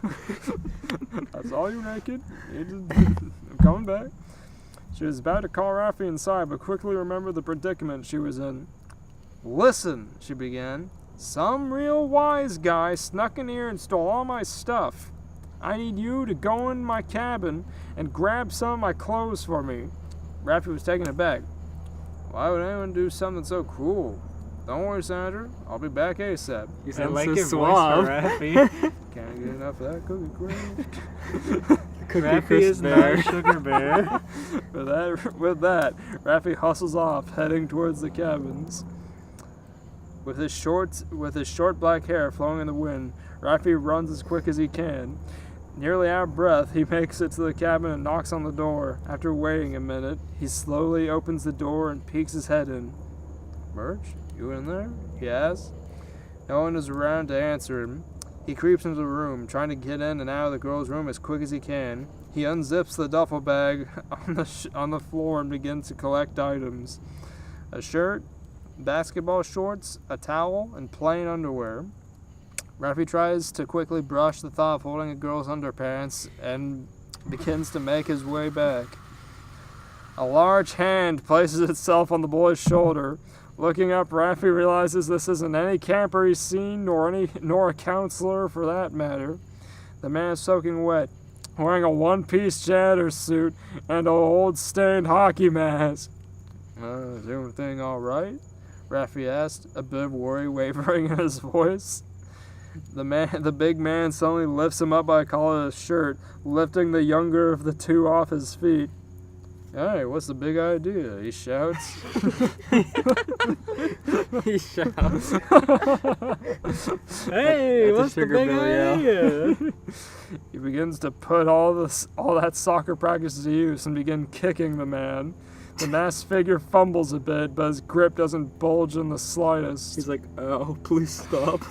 I saw you naked. I'm coming back. She was about to call Raffy inside, but quickly remembered the predicament she was in. "Listen," she began. "Some real wise guy snuck in here and stole all my stuff. I need you to go in my cabin and grab some of my clothes for me." Raffy was taken aback. "Why would anyone do something so cruel?" "Don't worry, Sandra. I'll be back ASAP." You I sound like so your suave. voice for Raffy. Can't get enough of that cookie cream. Raffy is not a sugar bear. With that, Raffy hustles off, heading towards the cabins. With his short black hair flowing in the wind, Raffy runs as quick as he can. Nearly out of breath, he makes it to the cabin and knocks on the door. After waiting a minute, he slowly opens the door and peeks his head in. "Birch, you in there?" he asks. No one is around to answer him. He creeps into the room, trying to get in and out of the girl's room as quick as he can. He unzips the duffel bag on the floor and begins to collect items. A shirt, basketball shorts, a towel, and plain underwear. Raffy tries to quickly brush the thought of holding a girl's underpants and begins to make his way back. A large hand places itself on the boy's shoulder. Looking up, Raffy realizes this isn't any camper he's seen, nor a counselor for that matter. The man is soaking wet, wearing a one-piece janitor suit and an old stained hockey mask. "Is everything all right?" Raffy asked, a bit of worry wavering in his voice. The big man suddenly lifts him up by the collar of his shirt, lifting the younger of the two off his feet. "Hey, what's the big idea?" he shouts. He shouts. Hey, That's a what's the sugar big bill yell. idea? He begins to put all that soccer practice to use and begin kicking the man. The masked figure fumbles a bit, but his grip doesn't bulge in the slightest. He's like, "Oh, please stop.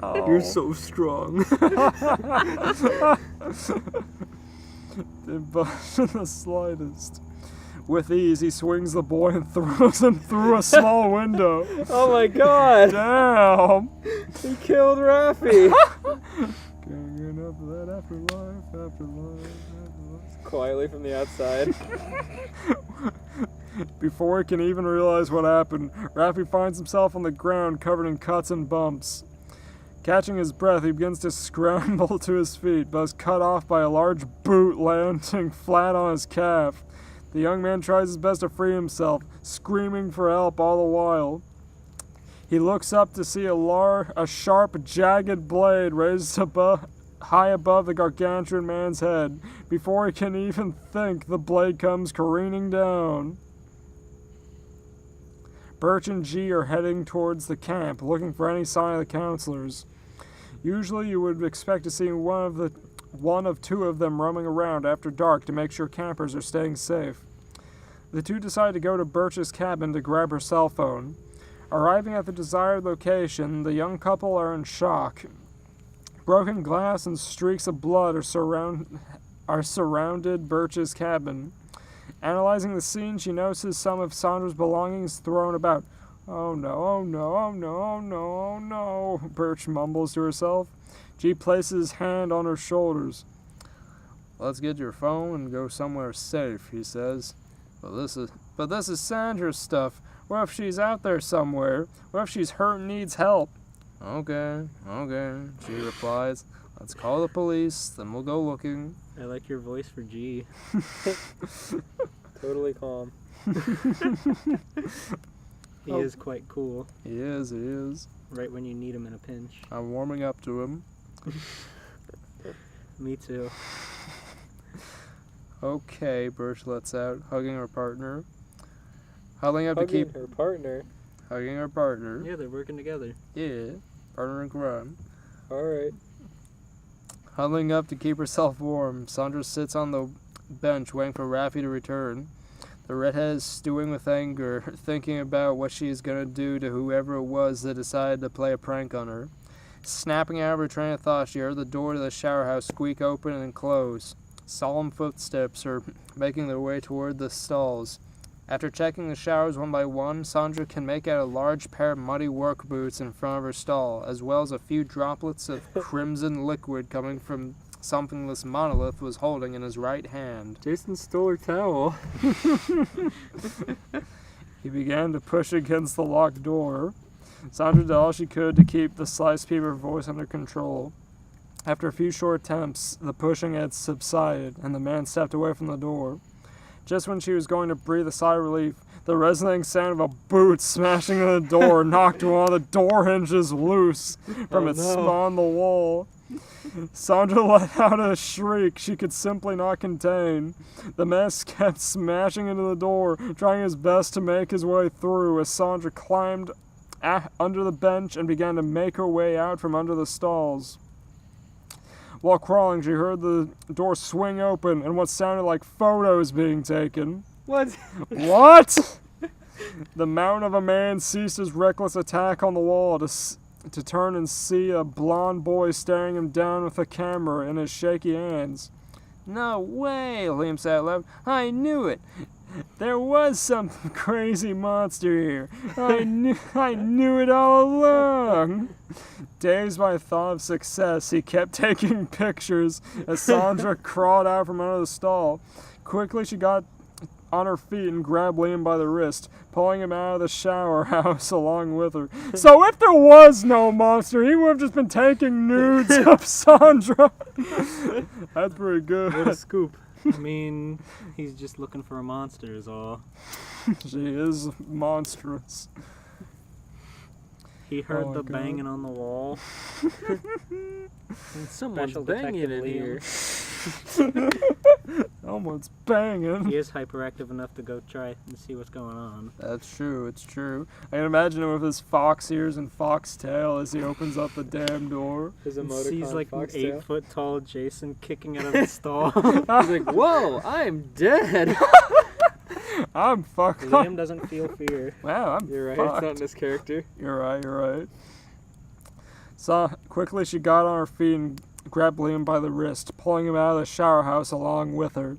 Oh. You're so strong." Didn't budge in the slightest. With ease, he swings the boy and throws him through a small window. Oh my god! Damn! He killed Raffy! Can't get enough of that afterlife. Quietly from the outside. Before he can even realize what happened, Raffy finds himself on the ground covered in cuts and bumps. Catching his breath, he begins to scramble to his feet, but is cut off by a large boot landing flat on his calf. The young man tries his best to free himself, screaming for help all the while. He looks up to see a sharp, jagged blade raised high above the gargantuan man's head. Before he can even think, the blade comes careening down. Birch and G are heading towards the camp, looking for any sign of the counselors. Usually you would expect to see one of two of them roaming around after dark to make sure campers are staying safe. The two decide to go to Birch's cabin to grab her cell phone. Arriving at the desired location, the young couple are in shock. Broken glass and streaks of blood are surrounded Birch's cabin. Analyzing the scene, she notices some of Sandra's belongings thrown about. "Oh no, oh no, oh no, oh no, oh no," Birch mumbles to herself. G places his hand on her shoulders. "Let's get your phone and go somewhere safe," he says. But this is Sandra's stuff. What if she's out there somewhere? What if she's hurt and needs help?" Okay, she replies. "Let's call the police, then we'll go looking." I like your voice for G. Totally calm. He is quite cool. He is. Right when you need him in a pinch. I'm warming up to him. Me too. Okay, Birch lets out, hugging her partner. Huddling up to keep... her partner. Hugging her partner. Yeah, they're working together. Yeah, partner in crime. Alright. Huddling up to keep herself warm, Sandra sits on the bench waiting for Raffi to return. The redhead is stewing with anger, thinking about what she is going to do to whoever it was that decided to play a prank on her. Snapping out of her train of thought, she heard the door to the shower house squeak open and close. Solemn footsteps are making their way toward the stalls. After checking the showers one by one, Sandra can make out a large pair of muddy work boots in front of her stall, as well as a few droplets of crimson liquid coming from something this monolith was holding in his right hand. Jason stole her towel. He began to push against the locked door. Sandra did all she could to keep the sliced peeper voice under control. After a few short attempts, the pushing had subsided, and the man stepped away from the door. Just when she was going to breathe a sigh of relief, the resonating sound of a boot smashing into the door knocked one of the door hinges loose from its spot on the wall. Sandra let out a shriek she could simply not contain. The mess kept smashing into the door, trying his best to make his way through as Sandra climbed under the bench and began to make her way out from under the stalls. While crawling, she heard the door swing open and what sounded like photos being taken. What? What? The mountain of a man ceased his reckless attack on the wall to turn and see a blond boy staring him down with a camera in his shaky hands. No way, Liam said out loud. I knew it. There was some crazy monster here. I knew it all along. Dazed by the thought of success, he kept taking pictures as Sandra crawled out from under the stall. Quickly, she got on her feet and grabbed Liam by the wrist, pulling him out of the shower house along with her. So if there was no monster, he would have just been taking nudes of Sandra. That's pretty good. What a scoop. I mean, he's just looking for a monster is all. She is monstrous. He heard Oh my the God. banging on the wall. Someone's Special banging in Detective here. Someone's banging. He is hyperactive enough to go try and see what's going on. That's true, it's true. I can imagine him with his fox ears and fox tail as he opens up the damn door. There's a And motorcon sees like an foxtail. 8-foot tall Jason kicking out of the stall. He's like, whoa, I'm dead. I'm fucked up. Liam doesn't feel fear. Wow, I'm You're right, fucked. it's not in this character. You're right. So quickly she got on her feet and grabbed Liam by the wrist, pulling him out of the shower house along with her.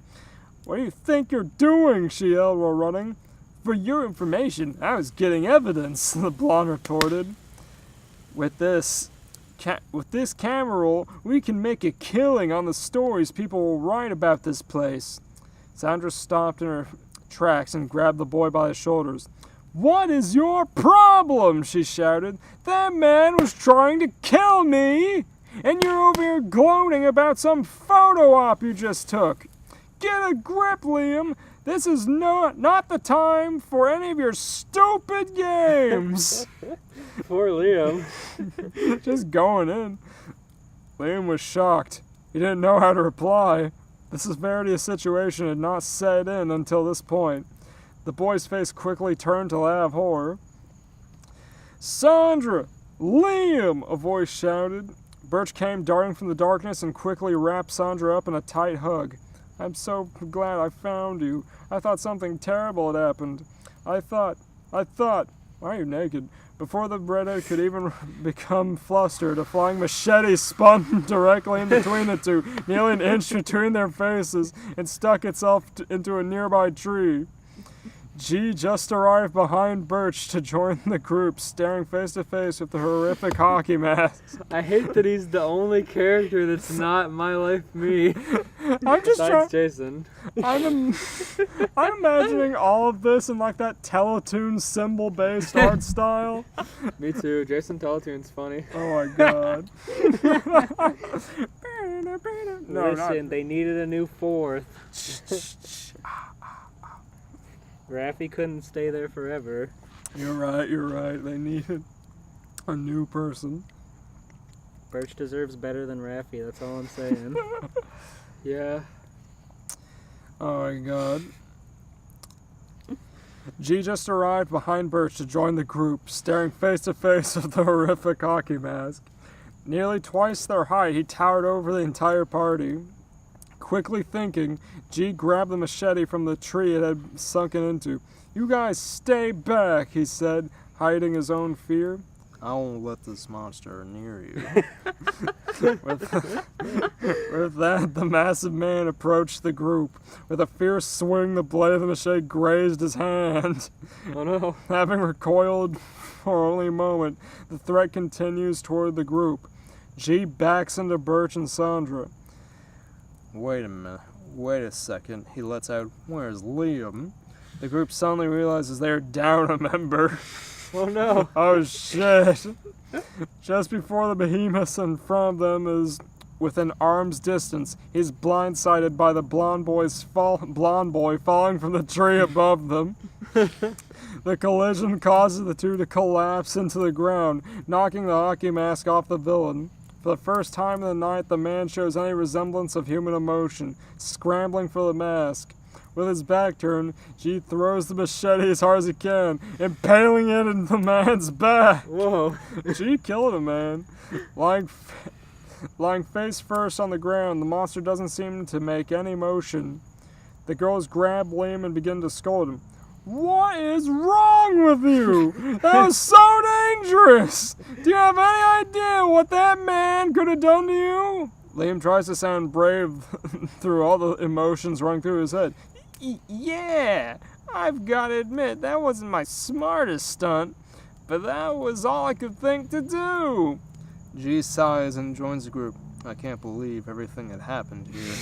What do you think you're doing? She yelled while running. For your information, I was getting evidence, the blonde retorted. With this camera roll, we can make a killing on the stories people will write about this place. Sandra stopped in her tracks and grabbed the boy by the shoulders. What is your problem? She shouted. That man was trying to kill me! And you're over here gloating about some photo op you just took. Get a grip, Liam. This is not the time for any of your stupid games. Poor Liam. Just going in. Liam was shocked. He didn't know how to reply. The severity of the situation had not set in until this point. The boy's face quickly turned to that of horror. Sandra! Liam! A voice shouted. Birch came darting from the darkness and quickly wrapped Sandra up in a tight hug. I'm so glad I found you. I thought something terrible had happened. I thought, why are you naked? Before the redhead could even become flustered, a flying machete spun directly in between the two, nearly an inch between their faces, and stuck itself into a nearby tree. G just arrived behind Birch to join the group, staring face to face with the horrific hockey mask. I hate that he's the only character that's not My Life Me. I'm just Besides Jason. I'm imagining all of this in like that Teletoon symbol-based art style. Me too. Jason Teletoon's funny. Oh my god. No, Listen, they needed a new fourth. Raffi couldn't stay there forever. You're right. They needed a new person. Birch deserves better than Raffi, that's all I'm saying. Yeah. Oh my god. G just arrived behind Birch to join the group, staring face to face with the horrific hockey mask. Nearly twice their height, he towered over the entire party. Quickly thinking, G grabbed the machete from the tree it had sunken into. "You guys stay back," he said, hiding his own fear. I won't let this monster near you. With that, the massive man approached the group. With a fierce swing, the blade of the machete grazed his hand. Oh no. Having recoiled for only a moment, the threat continues toward the group. G backs into Birch and Sandra. Wait a minute. Wait a second. He lets out, "Where's Liam?" The group suddenly realizes they are down a member. Oh no. Oh shit. Just before the behemoth in front of them is within arm's distance, he's blindsided by the blonde boy falling from the tree above them. The collision causes the two to collapse into the ground, knocking the hockey mask off the villain. For the first time in the night, the man shows any resemblance of human emotion, scrambling for the mask. With his back turned, G throws the machete as hard as he can, impaling it into the man's back. Whoa. G killed him, man. Lying face first on the ground, the monster doesn't seem to make any motion. The girls grab Liam and begin to scold him. "What is wrong with you? That was so dangerous! Do you have any idea what that man could have done to you?" Liam tries to sound brave through all the emotions running through his head. "Yeah, I've got to admit, that wasn't my smartest stunt, but that was all I could think to do." G sighs and joins the group. "I can't believe everything that happened here."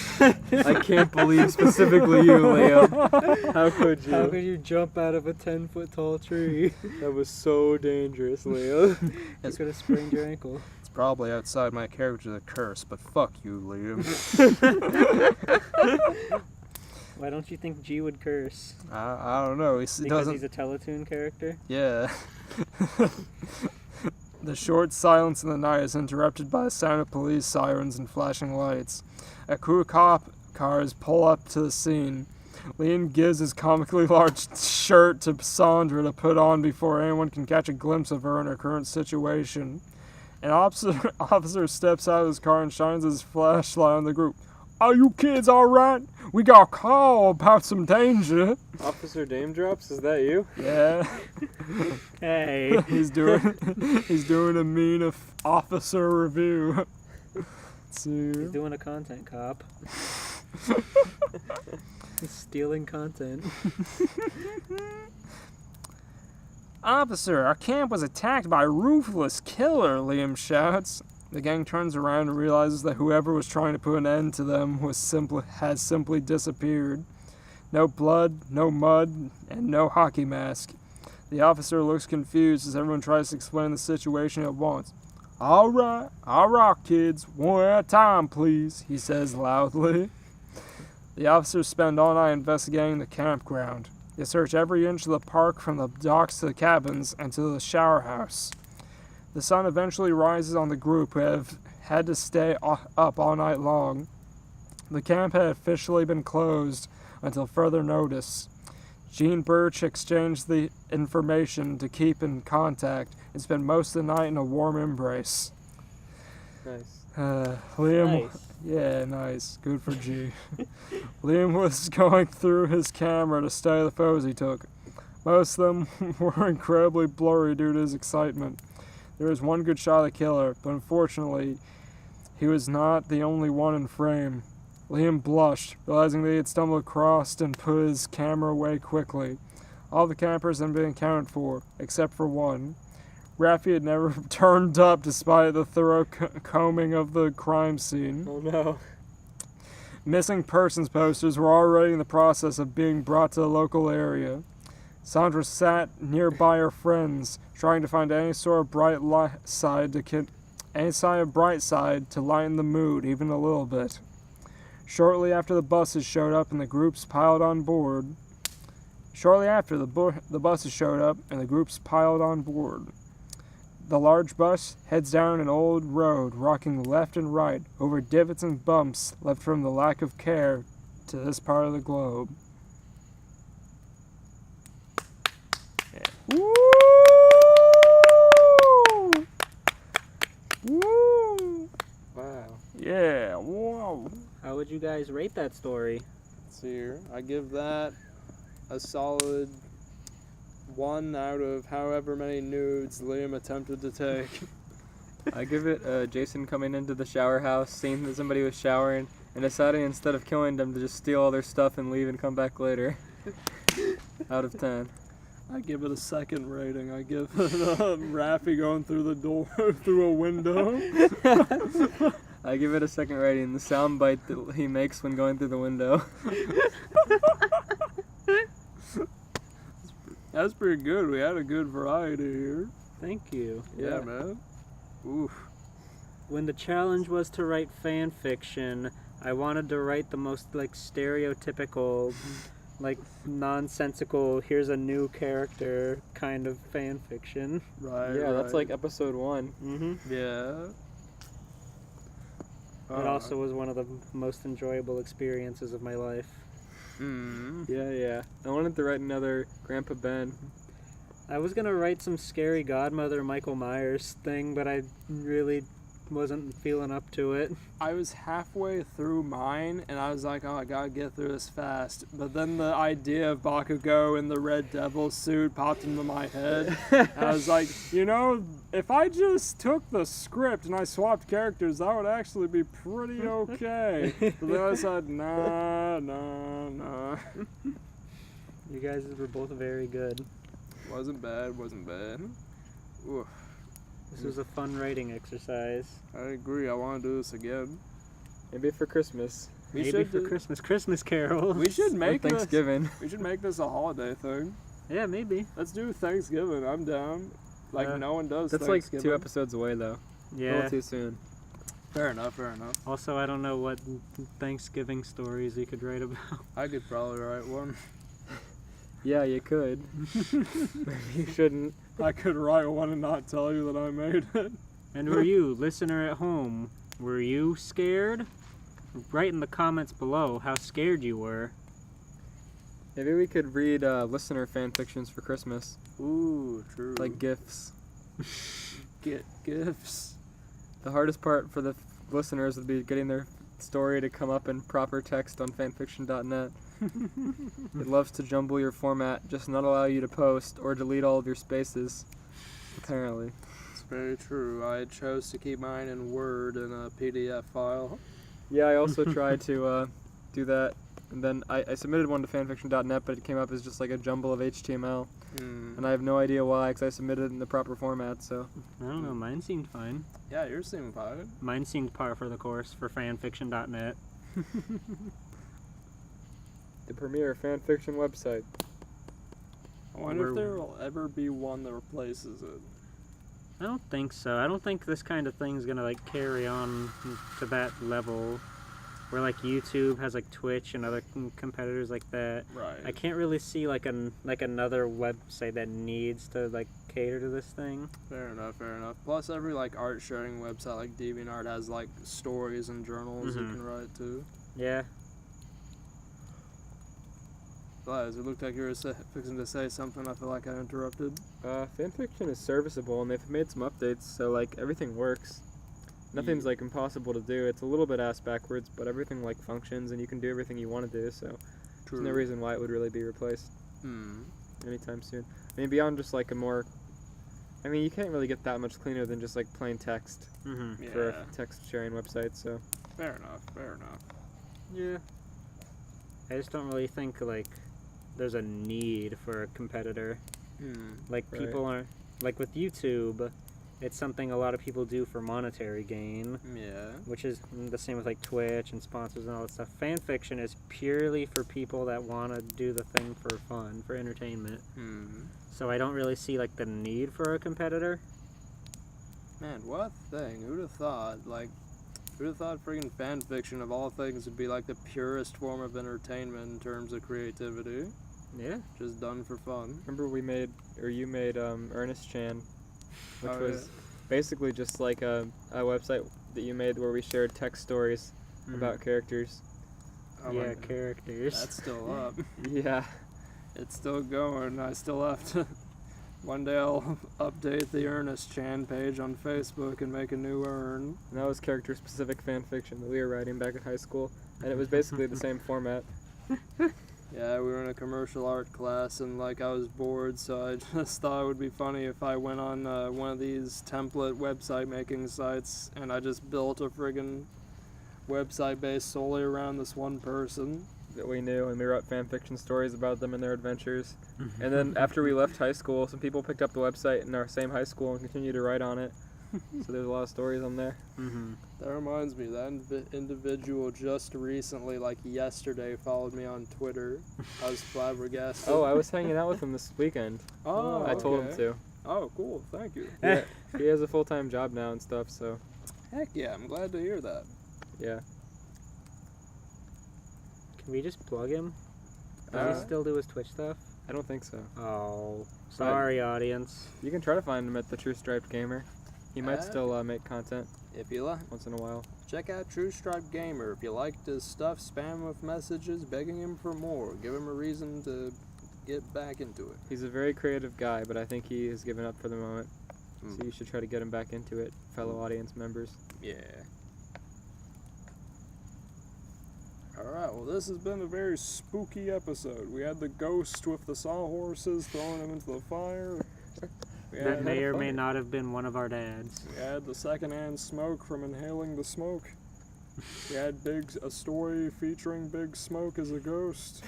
I can't believe specifically you, Liam. How could you? How could you jump out of a 10-foot tall tree? That was so dangerous, Liam. You could have sprained your ankle. It's probably outside my character's curse, but fuck you, Liam. Why don't you think G would curse? I don't know. He Because doesn't. he's a Teletoon character? Yeah. The short silence in the night is interrupted by the sound of police sirens and flashing lights. A crew of cop cars pull up to the scene. Liam gives his comically large shirt to Sandra to put on before anyone can catch a glimpse of her in her current situation. An officer steps out of his car and shines his flashlight on the group. "Are you kids alright? We got a call about some danger." Officer Dame Drops, is that you? Yeah. Hey. He's doing a mean officer review. Let's see. He's doing a content cop. He's stealing content. "Officer, our camp was attacked by a ruthless killer," Liam shouts. The gang turns around and realizes that whoever was trying to put an end to them has simply disappeared. No blood, no mud, and no hockey mask. The officer looks confused as everyone tries to explain the situation at once. All right, kids, one at a time, please," he says loudly. The officers spend all night investigating the campground. They search every inch of the park from the docks to the cabins and to the shower house. The sun eventually rises on the group who have had to stay up all night long. The camp had officially been closed until further notice. G and Birch exchanged the information to keep in contact and spend most of the night in a warm embrace. Nice. Liam, Nice. yeah, nice, good for G. Liam was going through his camera to study the photos he took. Most of them were incredibly blurry due to his excitement. There was one good shot of the killer, but unfortunately, he was not the only one in frame. Liam blushed, realizing that he had stumbled across and put his camera away quickly. All the campers had been accounted for, except for one. Raffi had never turned up despite the thorough combing of the crime scene. Oh no. Missing persons posters were already in the process of being brought to the local area. Sandra sat nearby her friends, trying to find any sort of bright side to lighten the mood even a little bit. Shortly after the buses showed up and the groups piled on board. The large bus heads down an old road, rocking left and right over divots and bumps left from the lack of care to this part of the globe. Woo! Woo! Wow. Yeah, whoa. How would you guys rate that story? Let's see here. I give that a solid 1 out of however many nudes Liam attempted to take. I give it Jason coming into the shower house, seeing that somebody was showering, and deciding instead of killing them to just steal all their stuff and leave and come back later. Out of 10. I give it a 2nd rating. I give it Raffy going through the door, through a window. I give it a 2nd rating. The sound bite that he makes when going through the window. That's pretty good. We had a good variety here. Thank you. Yeah, man. Oof. When the challenge was to write fan fiction, I wanted to write the most like stereotypical, like nonsensical, here's a new character kind of fan fiction. Right. Yeah, that's right. like episode 1. Mm-hmm. Yeah. It also was one of the most enjoyable experiences of my life. Yeah. I wanted to write another Grandpa Ben. I was gonna write some scary godmother Michael Myers thing, but I really wasn't feeling up to it. I was halfway through mine, and I was like, oh, I gotta get through this fast. But then the idea of Bakugo in the Red Devil suit popped into my head. And I was like, you know, if I just took the script and I swapped characters, that would actually be pretty okay. But then I said, nah. You guys were both very good. Wasn't bad. Oof. This was a fun writing exercise. I agree. I want to do this again. Maybe for Christmas. Maybe for Christmas carols. We should make Or Thanksgiving. We should make this a holiday thing. Yeah, maybe. Let's do Thanksgiving. I'm down. Like no one does. That's like Thanksgiving. 2 episodes away, though. A Yeah. little too soon. Fair enough. Also, I don't know what Thanksgiving stories you could write about. I could probably write one. Yeah, you could. Maybe you shouldn't. I could write one and not tell you that I made it. And were you, listener at home, were you scared? Write in the comments below how scared you were. Maybe we could read listener fan fictions for Christmas. Ooh, true. Like gifts. Get gifts. The hardest part for the listeners would be getting their story to come up in proper text on fanfiction.net. It loves to jumble your format, just not allow you to post or delete all of your spaces. Apparently. It's very true. I chose to keep mine in Word in a PDF file. Yeah, I also tried to do that, and then I submitted one to fanfiction.net, but it came up as just like a jumble of HTML, and I have no idea why, because I submitted it in the proper format, so. I don't know, mine seemed fine. Yeah, yours seem fine. Mine seemed par for the course for fanfiction.net. The premier fanfiction website. I wonder if there will ever be one that replaces it. I don't think so. I don't think this kind of thing's gonna like carry on to that level where like YouTube has like Twitch and other competitors like that. Right. I can't really see like another website that needs to like cater to this thing. Fair enough. Plus, every like art sharing website like DeviantArt has like stories and journals you can write too. Yeah. Liz, it looked like you were fixing to say something. I feel like I interrupted. Fanfiction is serviceable, and they've made some updates, so like everything works. Nothing's like impossible to do. It's a little bit ass backwards, but everything like functions, and you can do everything you want to do. So there's no reason why it would really be replaced anytime soon. I mean, beyond just like a more. I mean, you can't really get that much cleaner than just like plain text for a text sharing website. So Fair enough. yeah. I just don't really think like there's a need for a competitor. Like Right. people are like with YouTube, it's something a lot of people do for monetary gain, Yeah. which is the same with like Twitch and sponsors and all that stuff. Fan fiction is purely for people that want to do the thing for fun, for entertainment. So I don't really see like the need for a competitor. Man, what thing? Who'd have thought? Like, who'd have thought freaking fan fiction of all things would be like the purest form of entertainment in terms of creativity? Yeah. Just done for fun. Remember you made Ernest Chan which Oh, was basically just like a website that you made where we shared text stories about characters. Oh, yeah, my- characters. That's still up. Yeah. It's still going. I still have to. One day I'll update the Ernest Chan page on Facebook and make a new urn. And that was character-specific fan fiction that we were writing back in high school, and it was basically the same format. Yeah, we were in a commercial art class, and like I was bored, so I just thought it would be funny if I went on one of these template website making sites, and I just built a friggin' website based solely around this one person. That we knew, and we wrote fan fiction stories about them and their adventures. And then after we left high school, some people picked up the website in our same high school and continued to write on it. So there's a lot of stories on there. That reminds me, that individual just recently, like yesterday, followed me on Twitter. I was flabbergasted. Oh, I was hanging out with him this weekend. Oh, I told him okay. to. Oh, cool. Thank you. Yeah, he has a full-time job now and stuff, so Heck yeah, I'm glad to hear that. yeah. Can we just plug him? Does Uh, he still do his Twitch stuff? I don't think so. Oh, sorry, audience. You can try to find him at the True Striped Gamer. He might Ah. still make content If you like, once in a while. check out True Stripe Gamer. If you liked his stuff, spam him with messages begging him for more. Give him a reason to get back into it. He's a very creative guy, but I think he has given up for the moment. Mm. So you should try to get him back into it, fellow audience members. Yeah. Alright, well, this has been a very spooky episode. We had the ghost with the sawhorses throwing him into the fire. We That had, may or may funny. not have been one of our dads. we had the secondhand smoke from inhaling the smoke. We had a story featuring Big Smoke as a ghost.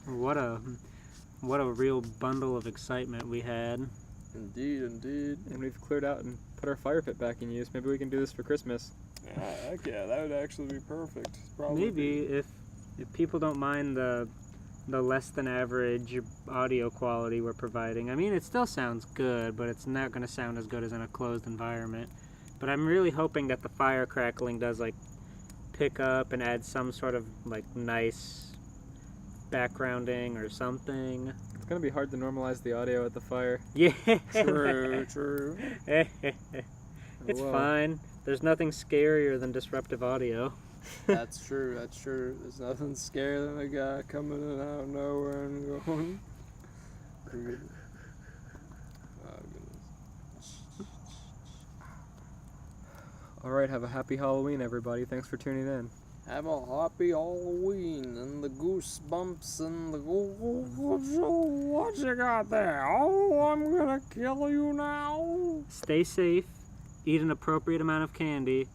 What a real bundle of excitement we had. Indeed, indeed. And we've cleared out and put our fire pit back in use. Maybe we can do this for Christmas. Yeah, heck yeah, that would actually be perfect. Probably Maybe if people don't mind the less than average audio quality we're providing. I mean, it still sounds good, but it's not going to sound as good as in a closed environment. But I'm really hoping that the fire crackling does like pick up and add some sort of like nice backgrounding or something. It's gonna be hard to normalize the audio at the fire. Yeah. True, true. It's Whoa. fine. There's nothing scarier than disruptive audio. That's true, that's true. There's nothing scarier than a guy coming in out of nowhere and going. Oh, goodness. Alright, have a happy Halloween, everybody. Thanks for tuning in. Have a happy Halloween and the goosebumps and the what you got there? Oh, I'm gonna kill you now. Stay safe, eat an appropriate amount of candy,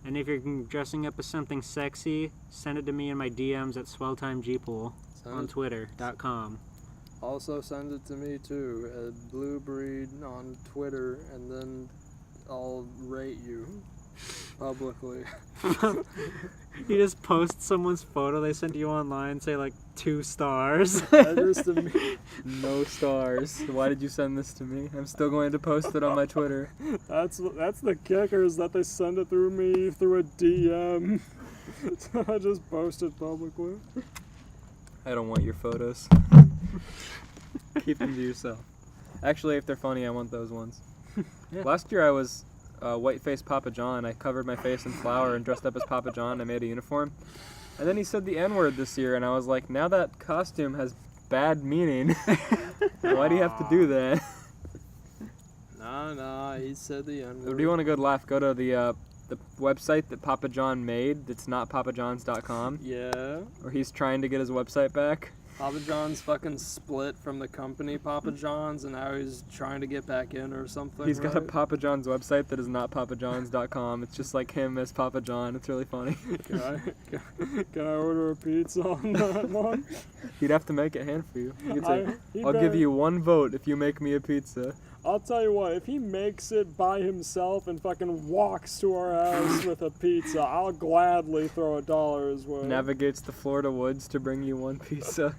and if you're dressing up as something sexy, send it to me in my DMs at swelltimegpool on twitter.com. Also send it to me too at Bluebreed on Twitter, and then I'll rate you publicly. You just post someone's photo they sent you online, say like 2 stars. That's just me. No stars. Why did you send this to me? I'm still going to post it on my Twitter. That's the kicker, is that they send it through me through a DM. So I just post it publicly. I don't want your photos. Keep them to yourself. Actually, if they're funny, I want those ones. Yeah. Last year I was white-faced Papa John. I covered my face in flour and dressed up as Papa John. I made a uniform. And then he said the N-word this year, and I was like, now that costume has bad meaning. Why do you have to do that? Nah, he said the N-word. If you want a good laugh, go to the website that Papa John made. It's not papajohns.com. Yeah. Or he's trying to get his website back. Papa John's fucking split from the company Papa John's, and now he's trying to get back in or something. He's got a right? Papa John's website that is not papajohns.com. It's just like him as Papa John. It's really funny. Can I order a pizza on that one? He'd have to make it hand for you. You could say, He I'll give better- you 1 vote if you make me a pizza. I'll tell you what, if he makes it by himself and fucking walks to our house with a pizza, I'll gladly throw $1 his way. Navigates the Florida woods to bring you 1 pizza.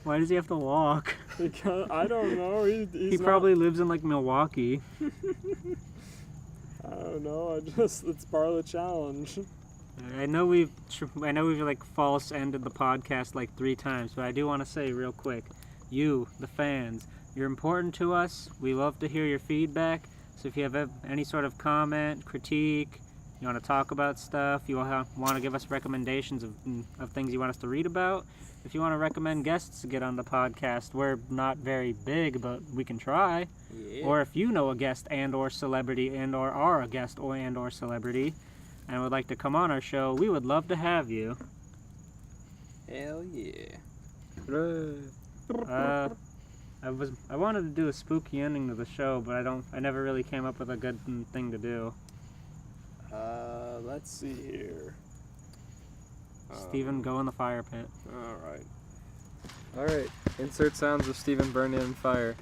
Why does he have to walk? Because, I don't know. He's He not- probably lives in like Milwaukee. I don't know. It's part of the challenge. I know we've like false ended the podcast like 3 times, but I do want to say real quick, you, the fans, You're important to us. We love to hear your feedback. So if you have any sort of comment, critique, you want to talk about stuff, you want to give us recommendations of things you want us to read about, if you want to recommend guests to get on the podcast, we're not very big, but we can try. Yeah. Or if you know a guest and or celebrity and or are a guest and or celebrity and would like to come on our show, we would love to have you. Hell yeah. I wanted to do a spooky ending to the show, but I never really came up with a good thing to do. Let's see here. Steven, go in the fire pit. All Alright, insert sounds of Steven burning in fire.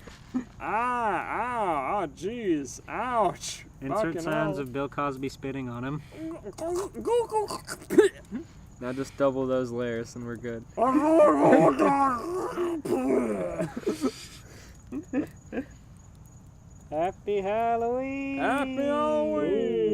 Jeez, ouch. Insert Fucking sounds hell. of Bill Cosby spitting on him. Now just double those layers and we're good. Happy Halloween! Happy Halloween!